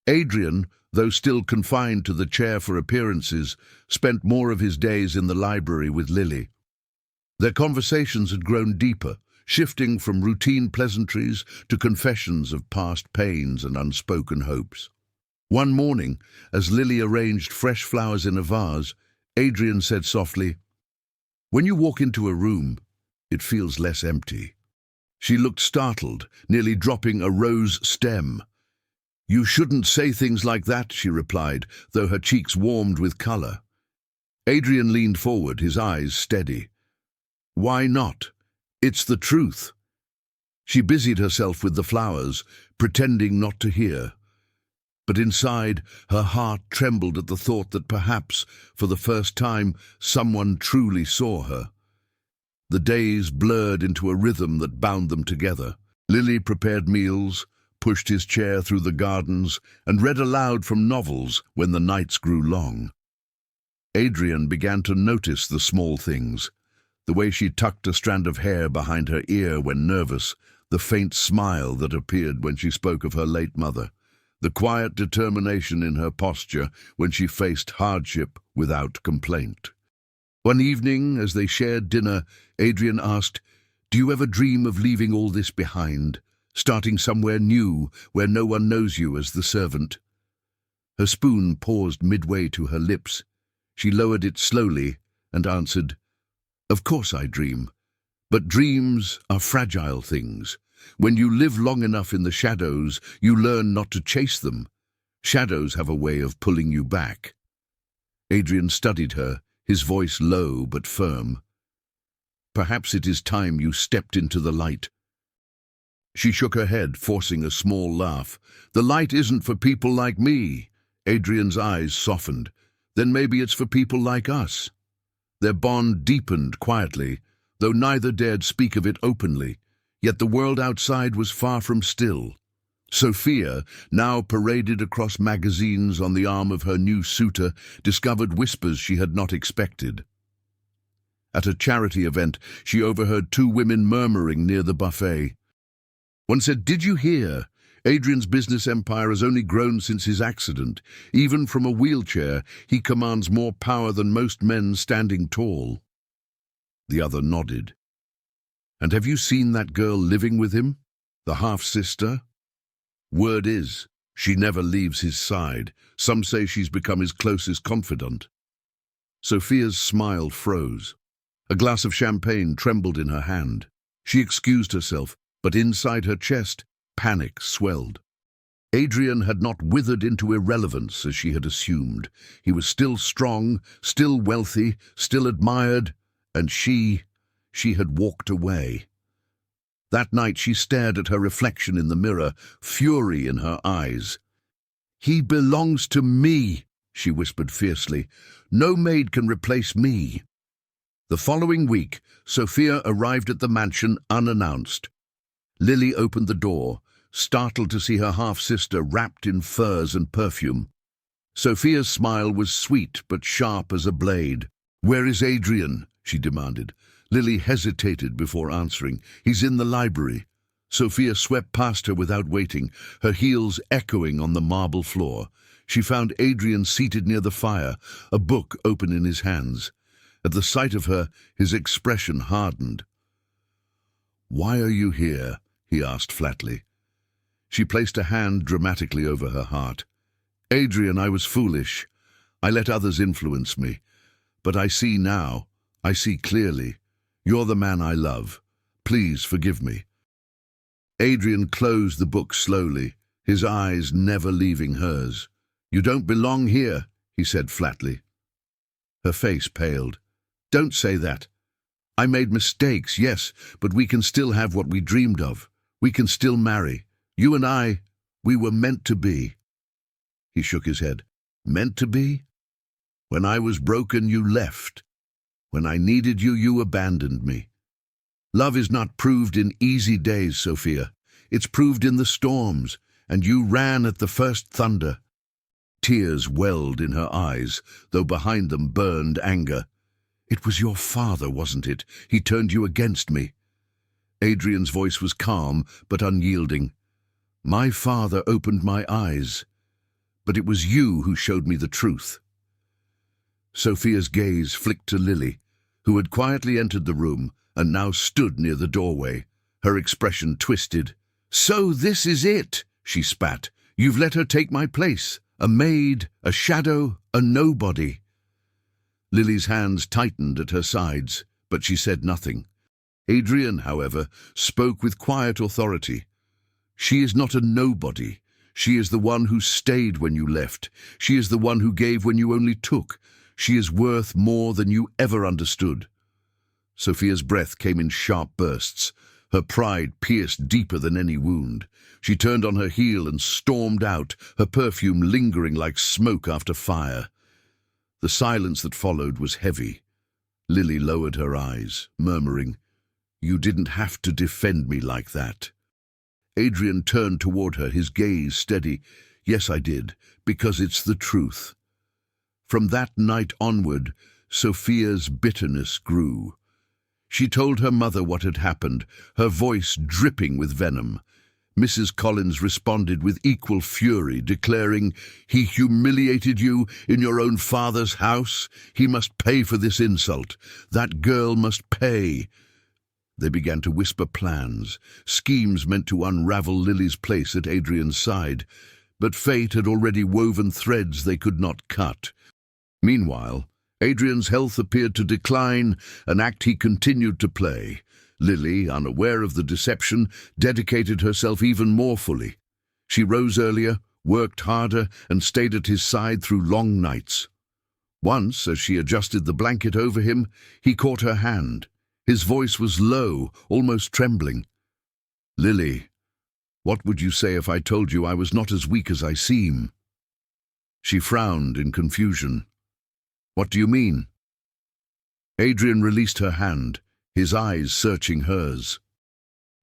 Adrian, though still confined to the chair for appearances, spent more of his days in the library with Lily. Their conversations had grown deeper, shifting from routine pleasantries to confessions of past pains and unspoken hopes. One morning, as Lily arranged fresh flowers in a vase, Adrian said softly, "When you walk into a room, it feels less empty." She looked startled, nearly dropping a rose stem. "You shouldn't say things like that," she replied, though her cheeks warmed with color. Adrian leaned forward, his eyes steady. "Why not? It's the truth." She busied herself with the flowers, pretending not to hear. But inside, her heart trembled at the thought that perhaps, for the first time, someone truly saw her. The days blurred into a rhythm that bound them together. Lily prepared meals, pushed his chair through the gardens, and read aloud from novels when the nights grew long. Adrian began to notice the small things. The way she tucked a strand of hair behind her ear when nervous, the faint smile that appeared when she spoke of her late mother, the quiet determination in her posture when she faced hardship without complaint. One evening, as they shared dinner, Adrian asked, "Do you ever dream of leaving all this behind, starting somewhere new where no one knows you as the servant?" Her spoon paused midway to her lips. She lowered it slowly and answered, "Of course I dream, but dreams are fragile things. When you live long enough in the shadows, you learn not to chase them. Shadows have a way of pulling you back." Adrian studied her, his voice low but firm. "Perhaps it is time you stepped into the light." She shook her head, forcing a small laugh. "The light isn't for people like me." Adrian's eyes softened. "Then maybe it's for people like us." Their bond deepened quietly, though neither dared speak of it openly, yet the world outside was far from still. Sophia, now paraded across magazines on the arm of her new suitor, discovered whispers she had not expected. At a charity event, she overheard two women murmuring near the buffet. One said, "Did you hear? Adrian's business empire has only grown since his accident. Even from a wheelchair, he commands more power than most men standing tall." The other nodded. "And have you seen that girl living with him? The half-sister? Word is, she never leaves his side. Some say she's become his closest confidant." Sophia's smile froze. A glass of champagne trembled in her hand. She excused herself, but inside her chest, panic swelled. Adrian had not withered into irrelevance as she had assumed. He was still strong, still wealthy, still admired, and she had walked away. That night she stared at her reflection in the mirror, fury in her eyes. "He belongs to me," she whispered fiercely. "No maid can replace me." The following week, Sophia arrived at the mansion unannounced. Lily opened the door, startled to see her half-sister wrapped in furs and perfume. Sophia's smile was sweet but sharp as a blade. "Where is Adrian?" she demanded. Lily hesitated before answering. "He's in the library." Sophia swept past her without waiting, her heels echoing on the marble floor. She found Adrian seated near the fire, a book open in his hands. At the sight of her, his expression hardened. "Why are you here?" he asked flatly. She placed a hand dramatically over her heart. "Adrian, I was foolish. I let others influence me. But I see now. I see clearly. You're the man I love. Please forgive me." Adrian closed the book slowly, his eyes never leaving hers. "You don't belong here," he said flatly. Her face paled. "Don't say that. I made mistakes, yes, but we can still have what we dreamed of. We can still marry. You and I, we were meant to be." He shook his head. "Meant to be? When I was broken, you left. When I needed you, you abandoned me. Love is not proved in easy days, Sophia. It's proved in the storms, and you ran at the first thunder." Tears welled in her eyes, though behind them burned anger. "It was your father, wasn't it? He turned you against me." Adrian's voice was calm but unyielding. "My father opened my eyes, but it was you who showed me the truth." Sophia's gaze flicked to Lily, who had quietly entered the room and now stood near the doorway, her expression twisted. "So this is it," she spat. "You've let her take my place. A maid, a shadow, a nobody." Lily's hands tightened at her sides, but she said nothing. Adrian, however, spoke with quiet authority. "She is not a nobody. She is the one who stayed when you left. She is the one who gave when you only took. She is worth more than you ever understood." Sophia's breath came in sharp bursts. Her pride pierced deeper than any wound. She turned on her heel and stormed out, her perfume lingering like smoke after fire. The silence that followed was heavy. Lily lowered her eyes, murmuring, "You didn't have to defend me like that." Adrian turned toward her, his gaze steady. "Yes, I did, because it's the truth." From that night onward, Sophia's bitterness grew. She told her mother what had happened, her voice dripping with venom. Mrs. Collins responded with equal fury, declaring, "He humiliated you in your own father's house. He must pay for this insult. That girl must pay." They began to whisper plans, schemes meant to unravel Lily's place at Adrian's side, but fate had already woven threads they could not cut. Meanwhile, Adrian's health appeared to decline, an act he continued to play. Lily, unaware of the deception, dedicated herself even more fully. She rose earlier, worked harder, and stayed at his side through long nights. Once, as she adjusted the blanket over him, he caught her hand. His voice was low, almost trembling. "Lily, what would you say if I told you I was not as weak as I seem?" She frowned in confusion. "What do you mean?" Adrian released her hand, his eyes searching hers.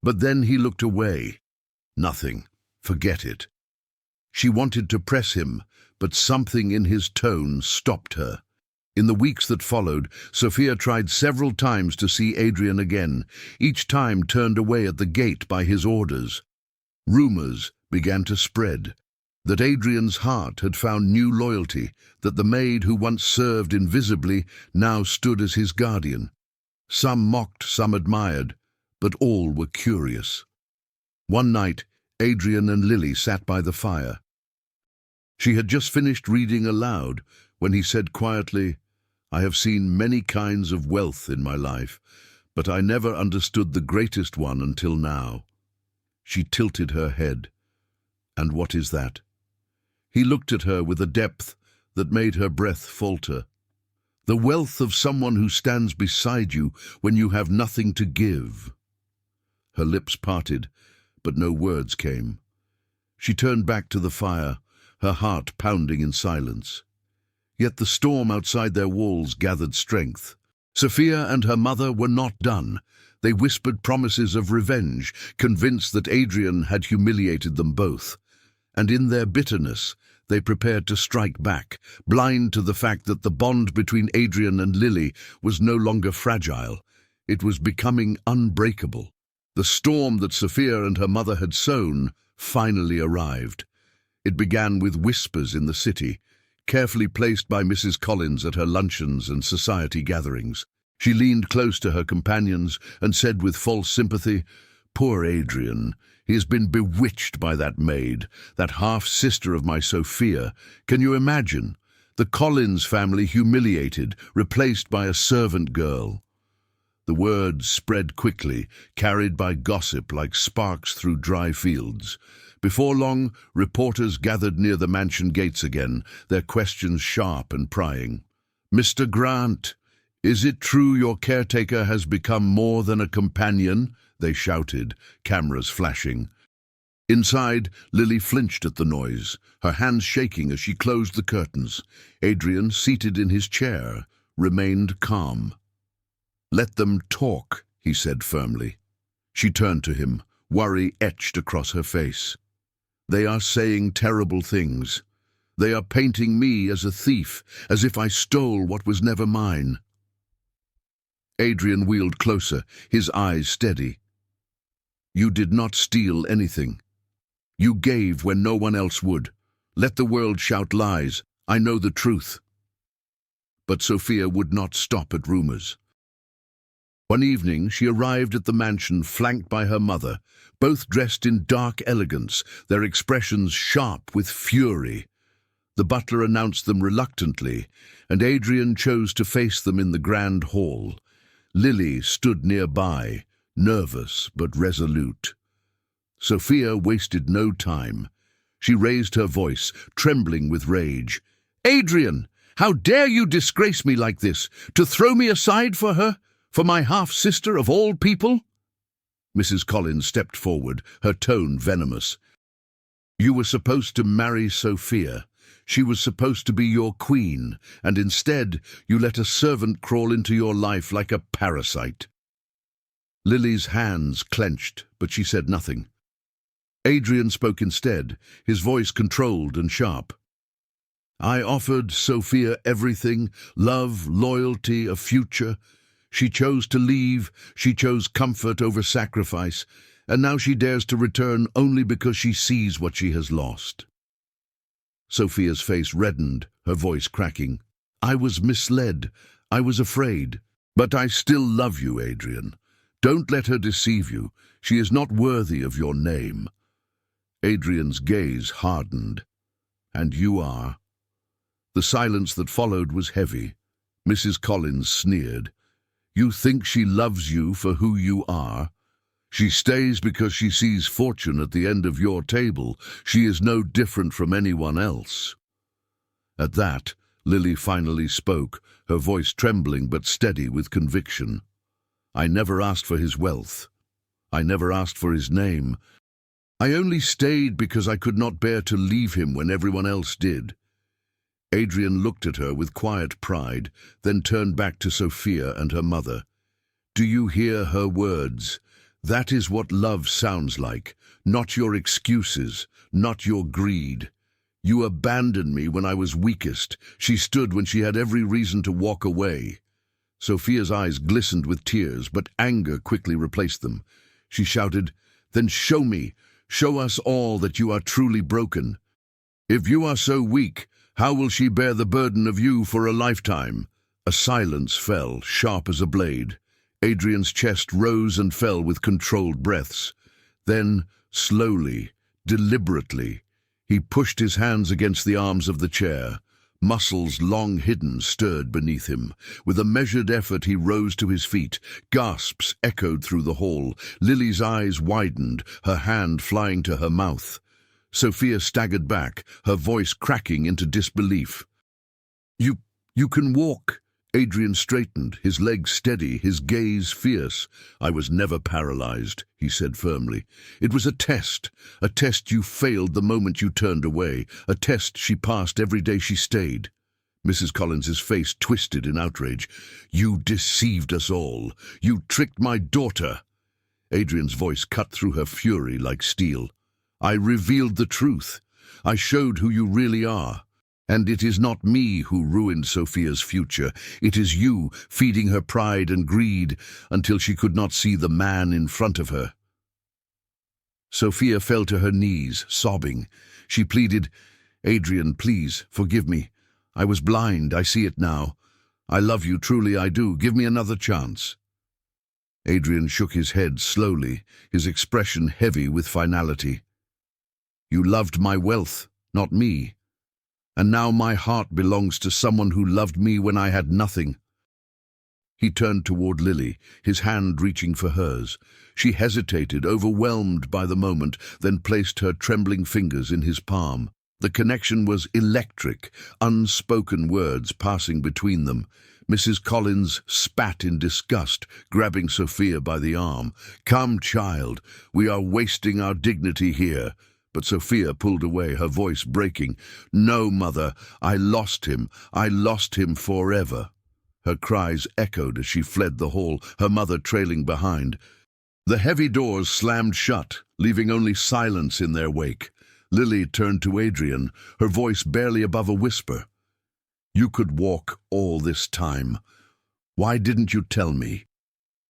But then he looked away. "Nothing. Forget it." She wanted to press him, but something in his tone stopped her. In the weeks that followed, Sophia tried several times to see Adrian again, each time turned away at the gate by his orders. Rumors began to spread that Adrian's heart had found new loyalty, that the maid who once served invisibly now stood as his guardian. Some mocked, some admired, but all were curious. One night, Adrian and Lily sat by the fire. She had just finished reading aloud when he said quietly, "I have seen many kinds of wealth in my life, but I never understood the greatest one until now." She tilted her head. And what is that? He looked at her with a depth that made her breath falter. The wealth of someone who stands beside you when you have nothing to give. Her lips parted, but no words came. She turned back to the fire, her heart pounding in silence. Yet the storm outside their walls gathered strength. Sophia and her mother were not done. They whispered promises of revenge, convinced that Adrian had humiliated them both. And in their bitterness, they prepared to strike back, blind to the fact that the bond between Adrian and Lily was no longer fragile. It was becoming unbreakable. The storm that Sophia and her mother had sown finally arrived. It began with whispers in the city, carefully placed by Mrs. Collins at her luncheons and society gatherings. She leaned close to her companions and said with false sympathy, "Poor Adrian. He has been bewitched by that maid, that half-sister of my Sophia. Can you imagine? The Collins family humiliated, replaced by a servant girl." The words spread quickly, carried by gossip like sparks through dry fields. Before long, reporters gathered near the mansion gates again, their questions sharp and prying. "Mr. Grant, is it true your caretaker has become more than a companion?" they shouted, cameras flashing. Inside, Lily flinched at the noise, her hands shaking as she closed the curtains. Adrian, seated in his chair, remained calm. "Let them talk," he said firmly. She turned to him, worry etched across her face. "They are saying terrible things. They are painting me as a thief, as if I stole what was never mine." Adrian wheeled closer, his eyes steady. "You did not steal anything. You gave when no one else would. Let the world shout lies. I know the truth." But Sophia would not stop at rumors. One evening, she arrived at the mansion flanked by her mother, both dressed in dark elegance, their expressions sharp with fury. The butler announced them reluctantly, and Adrian chose to face them in the grand hall. Lily stood nearby, nervous but resolute. Sophia wasted no time. She raised her voice, trembling with rage. "Adrian, how dare you disgrace me like this, to throw me aside for her? For my half-sister of all people?" Mrs. Collins stepped forward, her tone venomous. "You were supposed to marry Sophia. She was supposed to be your queen, and instead you let a servant crawl into your life like a parasite." Lily's hands clenched, but she said nothing. Adrian spoke instead, his voice controlled and sharp. "I offered Sophia everything, love, loyalty, a future. She chose to leave, she chose comfort over sacrifice, and now she dares to return only because she sees what she has lost." Sophia's face reddened, her voice cracking. "I was misled. I was afraid. But I still love you, Adrian. Don't let her deceive you. She is not worthy of your name." Adrian's gaze hardened. "And you are?" The silence that followed was heavy. Mrs. Collins sneered. "You think she loves you for who you are? She stays because she sees fortune at the end of your table. She is no different from anyone else." At that, Lily finally spoke, her voice trembling but steady with conviction. "I never asked for his wealth. I never asked for his name. I only stayed because I could not bear to leave him when everyone else did." Adrian looked at her with quiet pride, then turned back to Sophia and her mother. "Do you hear her words? That is what love sounds like, not your excuses, not your greed. You abandoned me when I was weakest. She stood when she had every reason to walk away." Sophia's eyes glistened with tears, but anger quickly replaced them. She shouted, "Then show me, show us all that you are truly broken. If you are so weak, how will she bear the burden of you for a lifetime?" A silence fell, sharp as a blade. Adrian's chest rose and fell with controlled breaths. Then, slowly, deliberately, he pushed his hands against the arms of the chair. Muscles long hidden stirred beneath him. With a measured effort he rose to his feet. Gasps echoed through the hall. Lily's eyes widened, her hand flying to her mouth. Sophia staggered back, her voice cracking into disbelief. You can walk." Adrian straightened, his legs steady, his gaze fierce. "I was never paralyzed," he said firmly. "It was a test you failed the moment you turned away, a test she passed every day she stayed." Mrs. Collins's face twisted in outrage. "You deceived us all. You tricked my daughter." Adrian's voice cut through her fury like steel. "I revealed the truth. I showed who you really are. And it is not me who ruined Sophia's future. It is you, feeding her pride and greed until she could not see the man in front of her." Sophia fell to her knees, sobbing. She pleaded, "Adrian, please, forgive me. I was blind, I see it now. I love you, truly I do. Give me another chance." Adrian shook his head slowly, his expression heavy with finality. "You loved my wealth, not me. And now my heart belongs to someone who loved me when I had nothing." He turned toward Lily, his hand reaching for hers. She hesitated, overwhelmed by the moment, then placed her trembling fingers in his palm. The connection was electric, unspoken words passing between them. Mrs. Collins spat in disgust, grabbing Sophia by the arm. "Come, child, we are wasting our dignity here." But Sophia pulled away, her voice breaking. "No, mother, I lost him forever." Her cries echoed as she fled the hall, her mother trailing behind. The heavy doors slammed shut, leaving only silence in their wake. Lily turned to Adrian, her voice barely above a whisper. "You could walk all this time. Why didn't you tell me?"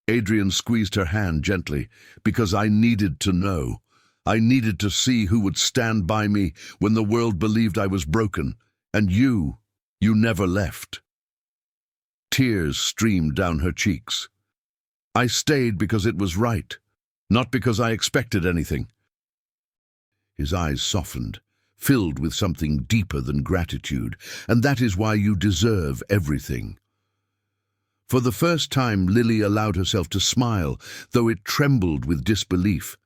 Adrian squeezed her hand gently. "Because I needed to know. I needed to see who would stand by me when the world believed I was broken. And you never left." Tears streamed down her cheeks. "I stayed because it was right, not because I expected anything." His eyes softened, filled with something deeper than gratitude. "And that is why you deserve everything." For the first time, Lily allowed herself to smile, though it trembled with disbelief.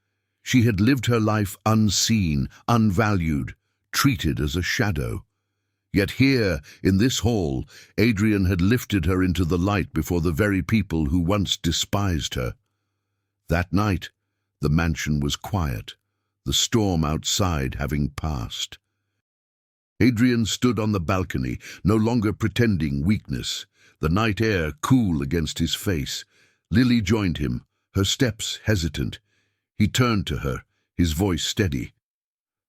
She had lived her life unseen, unvalued, treated as a shadow. Yet here, in this hall, Adrian had lifted her into the light before the very people who once despised her. That night, the mansion was quiet, the storm outside having passed. Adrian stood on the balcony, no longer pretending weakness, the night air cool against his face. Lily joined him, her steps hesitant. He turned to her, his voice steady.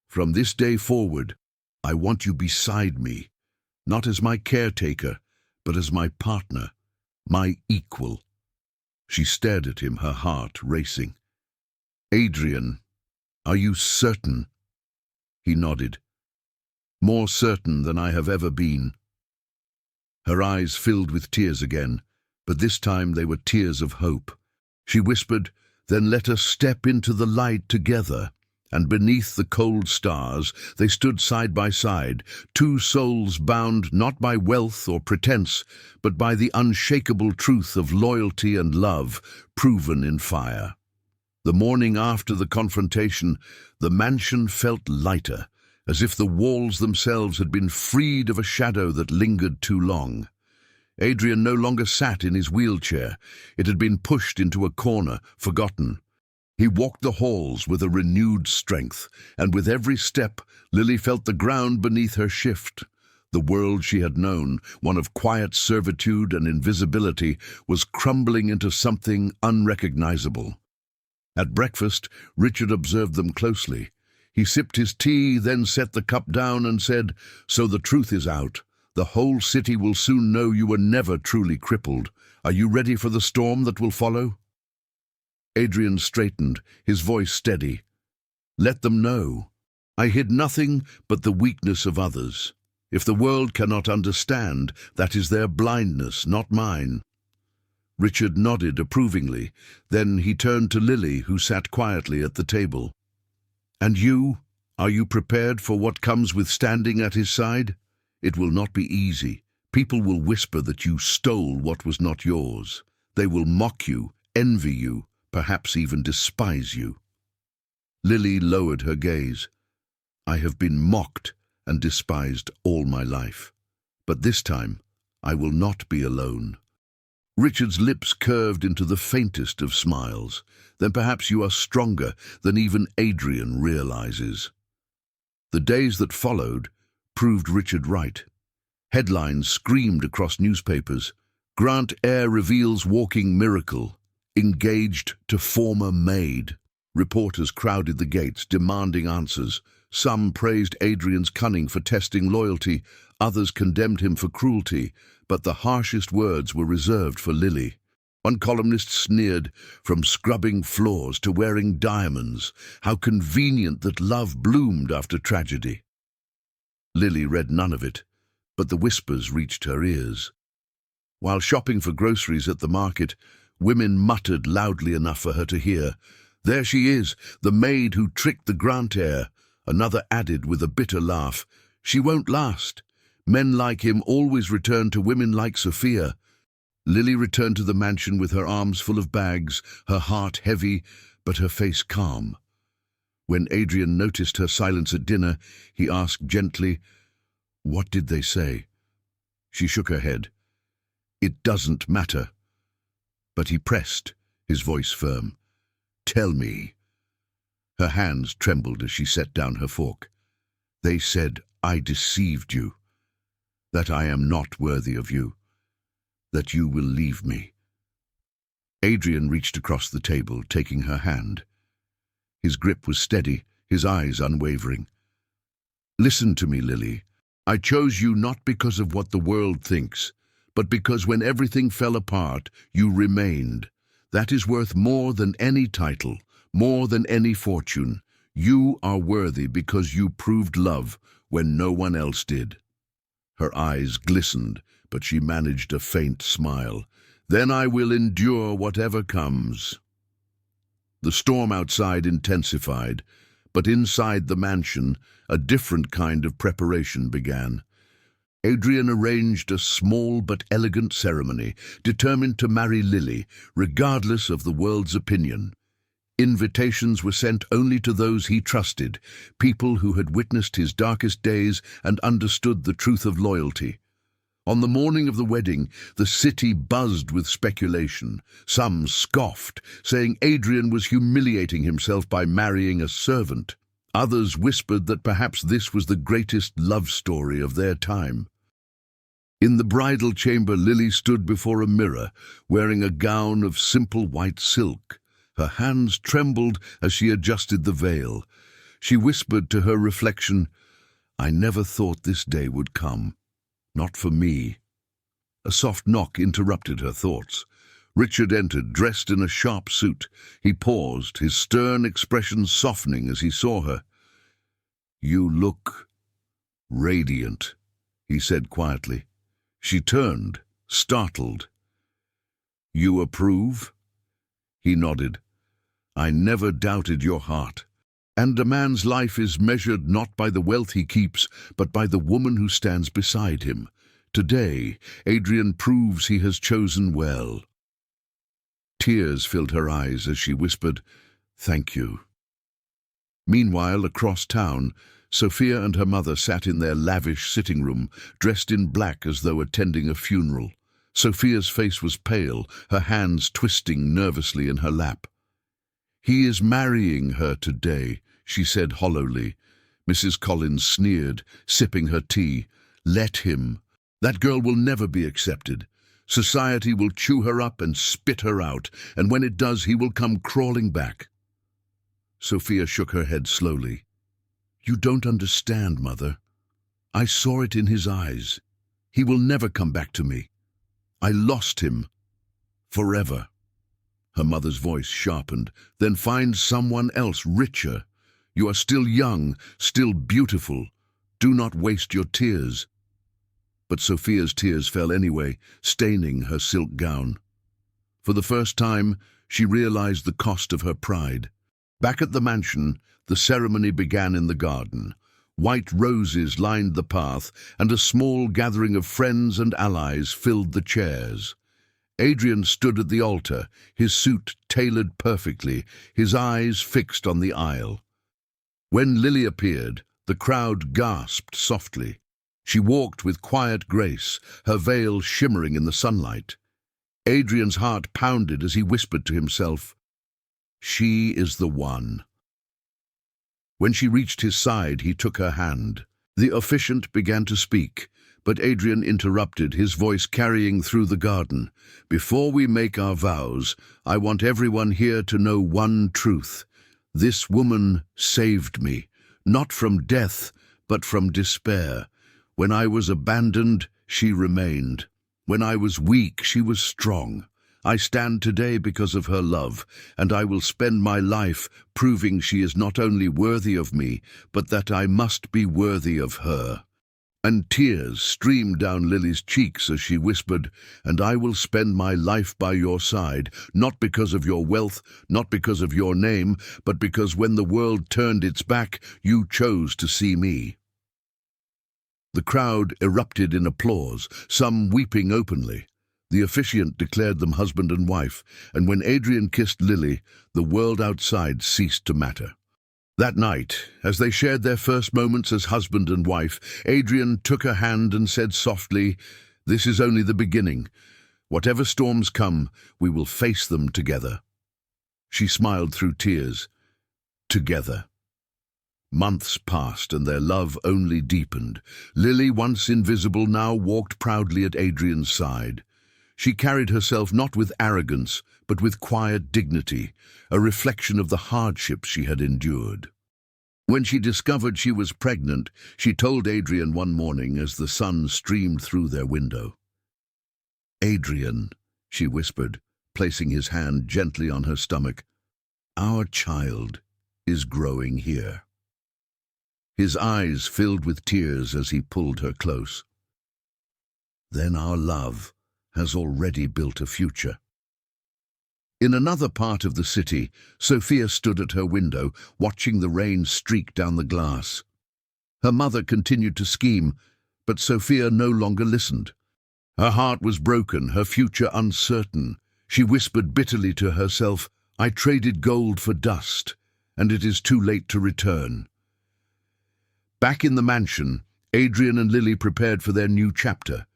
"From this day forward, I want you beside me, not as my caretaker, but as my partner, my equal." She stared at him, her heart racing. "Adrian, are you certain?" He nodded. "More certain than I have ever been." Her eyes filled with tears again, but this time they were tears of hope. She whispered, "Then let us step into the light together." And beneath the cold stars they stood side by side, two souls bound not by wealth or pretense, but by the unshakable truth of loyalty and love, proven in fire. The morning after the confrontation, the mansion felt lighter, as if the walls themselves had been freed of a shadow that lingered too long. Adrian no longer sat in his wheelchair. It had been pushed into a corner, forgotten. He walked the halls with a renewed strength, and with every step, Lily felt the ground beneath her shift. The world she had known, one of quiet servitude and invisibility, was crumbling into something unrecognizable. At breakfast, Richard observed them closely. He sipped his tea, then set the cup down and said, "So the truth is out. The whole city will soon know you were never truly crippled. Are you ready for the storm that will follow?" Adrian straightened, his voice steady. "Let them know. I hid nothing but the weakness of others. If the world cannot understand, that is their blindness, not mine." Richard nodded approvingly. Then he turned to Lily, who sat quietly at the table. "And you? Are you prepared for what comes with standing at his side? It will not be easy. People will whisper that you stole what was not yours. They will mock you, envy you, perhaps even despise you." Lily lowered her gaze. I have been mocked and despised all my life. But this time, I will not be alone. Richard's lips curved into the faintest of smiles. Then perhaps you are stronger than even Adrian realizes. The days that followed proved Richard right. Headlines screamed across newspapers. Grant Eyre reveals walking miracle. Engaged to former maid. Reporters crowded the gates, demanding answers. Some praised Adrian's cunning for testing loyalty, others condemned him for cruelty, but the harshest words were reserved for Lily. One columnist sneered, "From scrubbing floors to wearing diamonds, how convenient that love bloomed after tragedy." Lily read none of it, but the whispers reached her ears. While shopping for groceries at the market, women muttered loudly enough for her to hear, "There she is, the maid who tricked the Grant heir." Another added with a bitter laugh, "She won't last. Men like him always return to women like Sophia." Lily returned to the mansion with her arms full of bags, her heart heavy, but her face calm. When Adrian noticed her silence at dinner, he asked gently, "What did they say?" She shook her head. "It doesn't matter." But he pressed, his voice firm. "Tell me." Her hands trembled as she set down her fork. "They said I deceived you, that I am not worthy of you, that you will leave me." Adrian reached across the table, taking her hand. His grip was steady, his eyes unwavering. "Listen to me, Lily. I chose you not because of what the world thinks, but because when everything fell apart, you remained. That is worth more than any title, more than any fortune. You are worthy because you proved love when no one else did." Her eyes glistened, but she managed a faint smile. "Then I will endure whatever comes." The storm outside intensified, but inside the mansion, a different kind of preparation began. Adrian arranged a small but elegant ceremony, determined to marry Lily, regardless of the world's opinion. Invitations were sent only to those he trusted, people who had witnessed his darkest days and understood the truth of loyalty. On the morning of the wedding, the city buzzed with speculation. Some scoffed, saying Adrian was humiliating himself by marrying a servant. Others whispered that perhaps this was the greatest love story of their time. In the bridal chamber, Lily stood before a mirror, wearing a gown of simple white silk. Her hands trembled as she adjusted the veil. She whispered to her reflection, "I never thought this day would come. Not for me." A soft knock interrupted her thoughts. Richard entered, dressed in a sharp suit. He paused, his stern expression softening as he saw her. "You look radiant," he said quietly. She turned, startled. "You approve?" He nodded. "I never doubted your heart. And a man's life is measured not by the wealth he keeps, but by the woman who stands beside him. Today, Adrian proves he has chosen well." Tears filled her eyes as she whispered, "Thank you." Meanwhile, across town, Sophia and her mother sat in their lavish sitting room, dressed in black as though attending a funeral. Sophia's face was pale, her hands twisting nervously in her lap. "He is marrying her today," she said hollowly. Mrs. Collins sneered, sipping her tea. "Let him. That girl will never be accepted. Society will chew her up and spit her out, and when it does, he will come crawling back." Sophia shook her head slowly. "You don't understand, Mother. I saw it in his eyes. He will never come back to me. I lost him. Forever." Her mother's voice sharpened. "Then find someone else richer. You are still young, still beautiful. Do not waste your tears." But Sophia's tears fell anyway, staining her silk gown. For the first time, she realized the cost of her pride. Back at the mansion, the ceremony began in the garden. White roses lined the path, and a small gathering of friends and allies filled the chairs. Adrian stood at the altar, his suit tailored perfectly, his eyes fixed on the aisle. When Lily appeared, The crowd gasped softly. She walked with quiet grace, her veil shimmering in the sunlight. Adrian's heart pounded as he whispered to himself, "She is the one." When she reached his side, he took her hand. The officiant began to speak, but Adrian interrupted, his voice carrying through the garden. "Before we make our vows, I want everyone here to know one truth. This woman saved me, not from death, but from despair. When I was abandoned, she remained. When I was weak, she was strong. I stand today because of her love, and I will spend my life proving she is not only worthy of me, but that I must be worthy of her." And tears streamed down Lily's cheeks as she whispered, "And I will spend my life by your side, not because of your wealth, not because of your name, but because when the world turned its back, you chose to see me." The crowd erupted in applause, some weeping openly. The officiant declared them husband and wife, and when Adrian kissed Lily, the world outside ceased to matter. That night, as they shared their first moments as husband and wife, Adrian took her hand and said softly, "This is only the beginning. Whatever storms come, we will face them together." She smiled through tears. Together. Months passed and their love only deepened. Lily, once invisible, now walked proudly at Adrian's side. She carried herself not with arrogance, but with quiet dignity, a reflection of the hardships she had endured. When she discovered she was pregnant, she told Adrian one morning as the sun streamed through their window. "Adrian," she whispered, placing his hand gently on her stomach, "our child is growing here." His eyes filled with tears as he pulled her close. "Then our love has already built a future." In another part of the city, Sophia stood at her window, watching the rain streak down the glass. Her mother continued to scheme, but Sophia no longer listened. Her heart was broken, her future uncertain. She whispered bitterly to herself, "I traded gold for dust, and it is too late to return." Back in the mansion, Adrian and Lily prepared for their new chapter.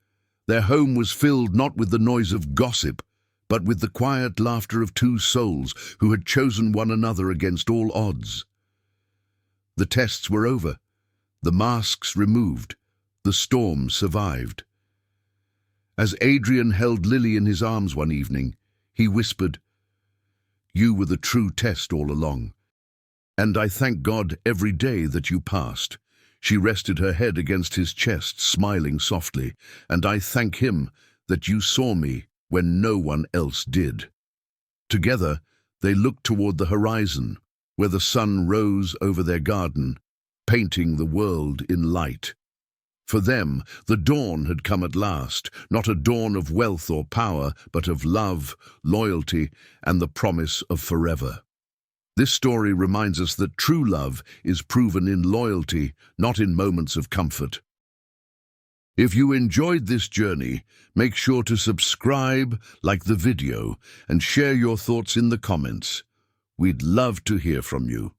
Their home was filled not with the noise of gossip, but with the quiet laughter of two souls who had chosen one another against all odds. The tests were over, the masks removed, the storm survived. As Adrian held Lily in his arms one evening, he whispered, "You were the true test all along, and I thank God every day that you passed." She rested her head against his chest, smiling softly, "And I thank him that you saw me when no one else did." Together, they looked toward the horizon, where the sun rose over their garden, painting the world in light. For them, the dawn had come at last, not a dawn of wealth or power, but of love, loyalty, and the promise of forever. This story reminds us that true love is proven in loyalty, not in moments of comfort. If you enjoyed this journey, make sure to subscribe, like the video, and share your thoughts in the comments. We'd love to hear from you.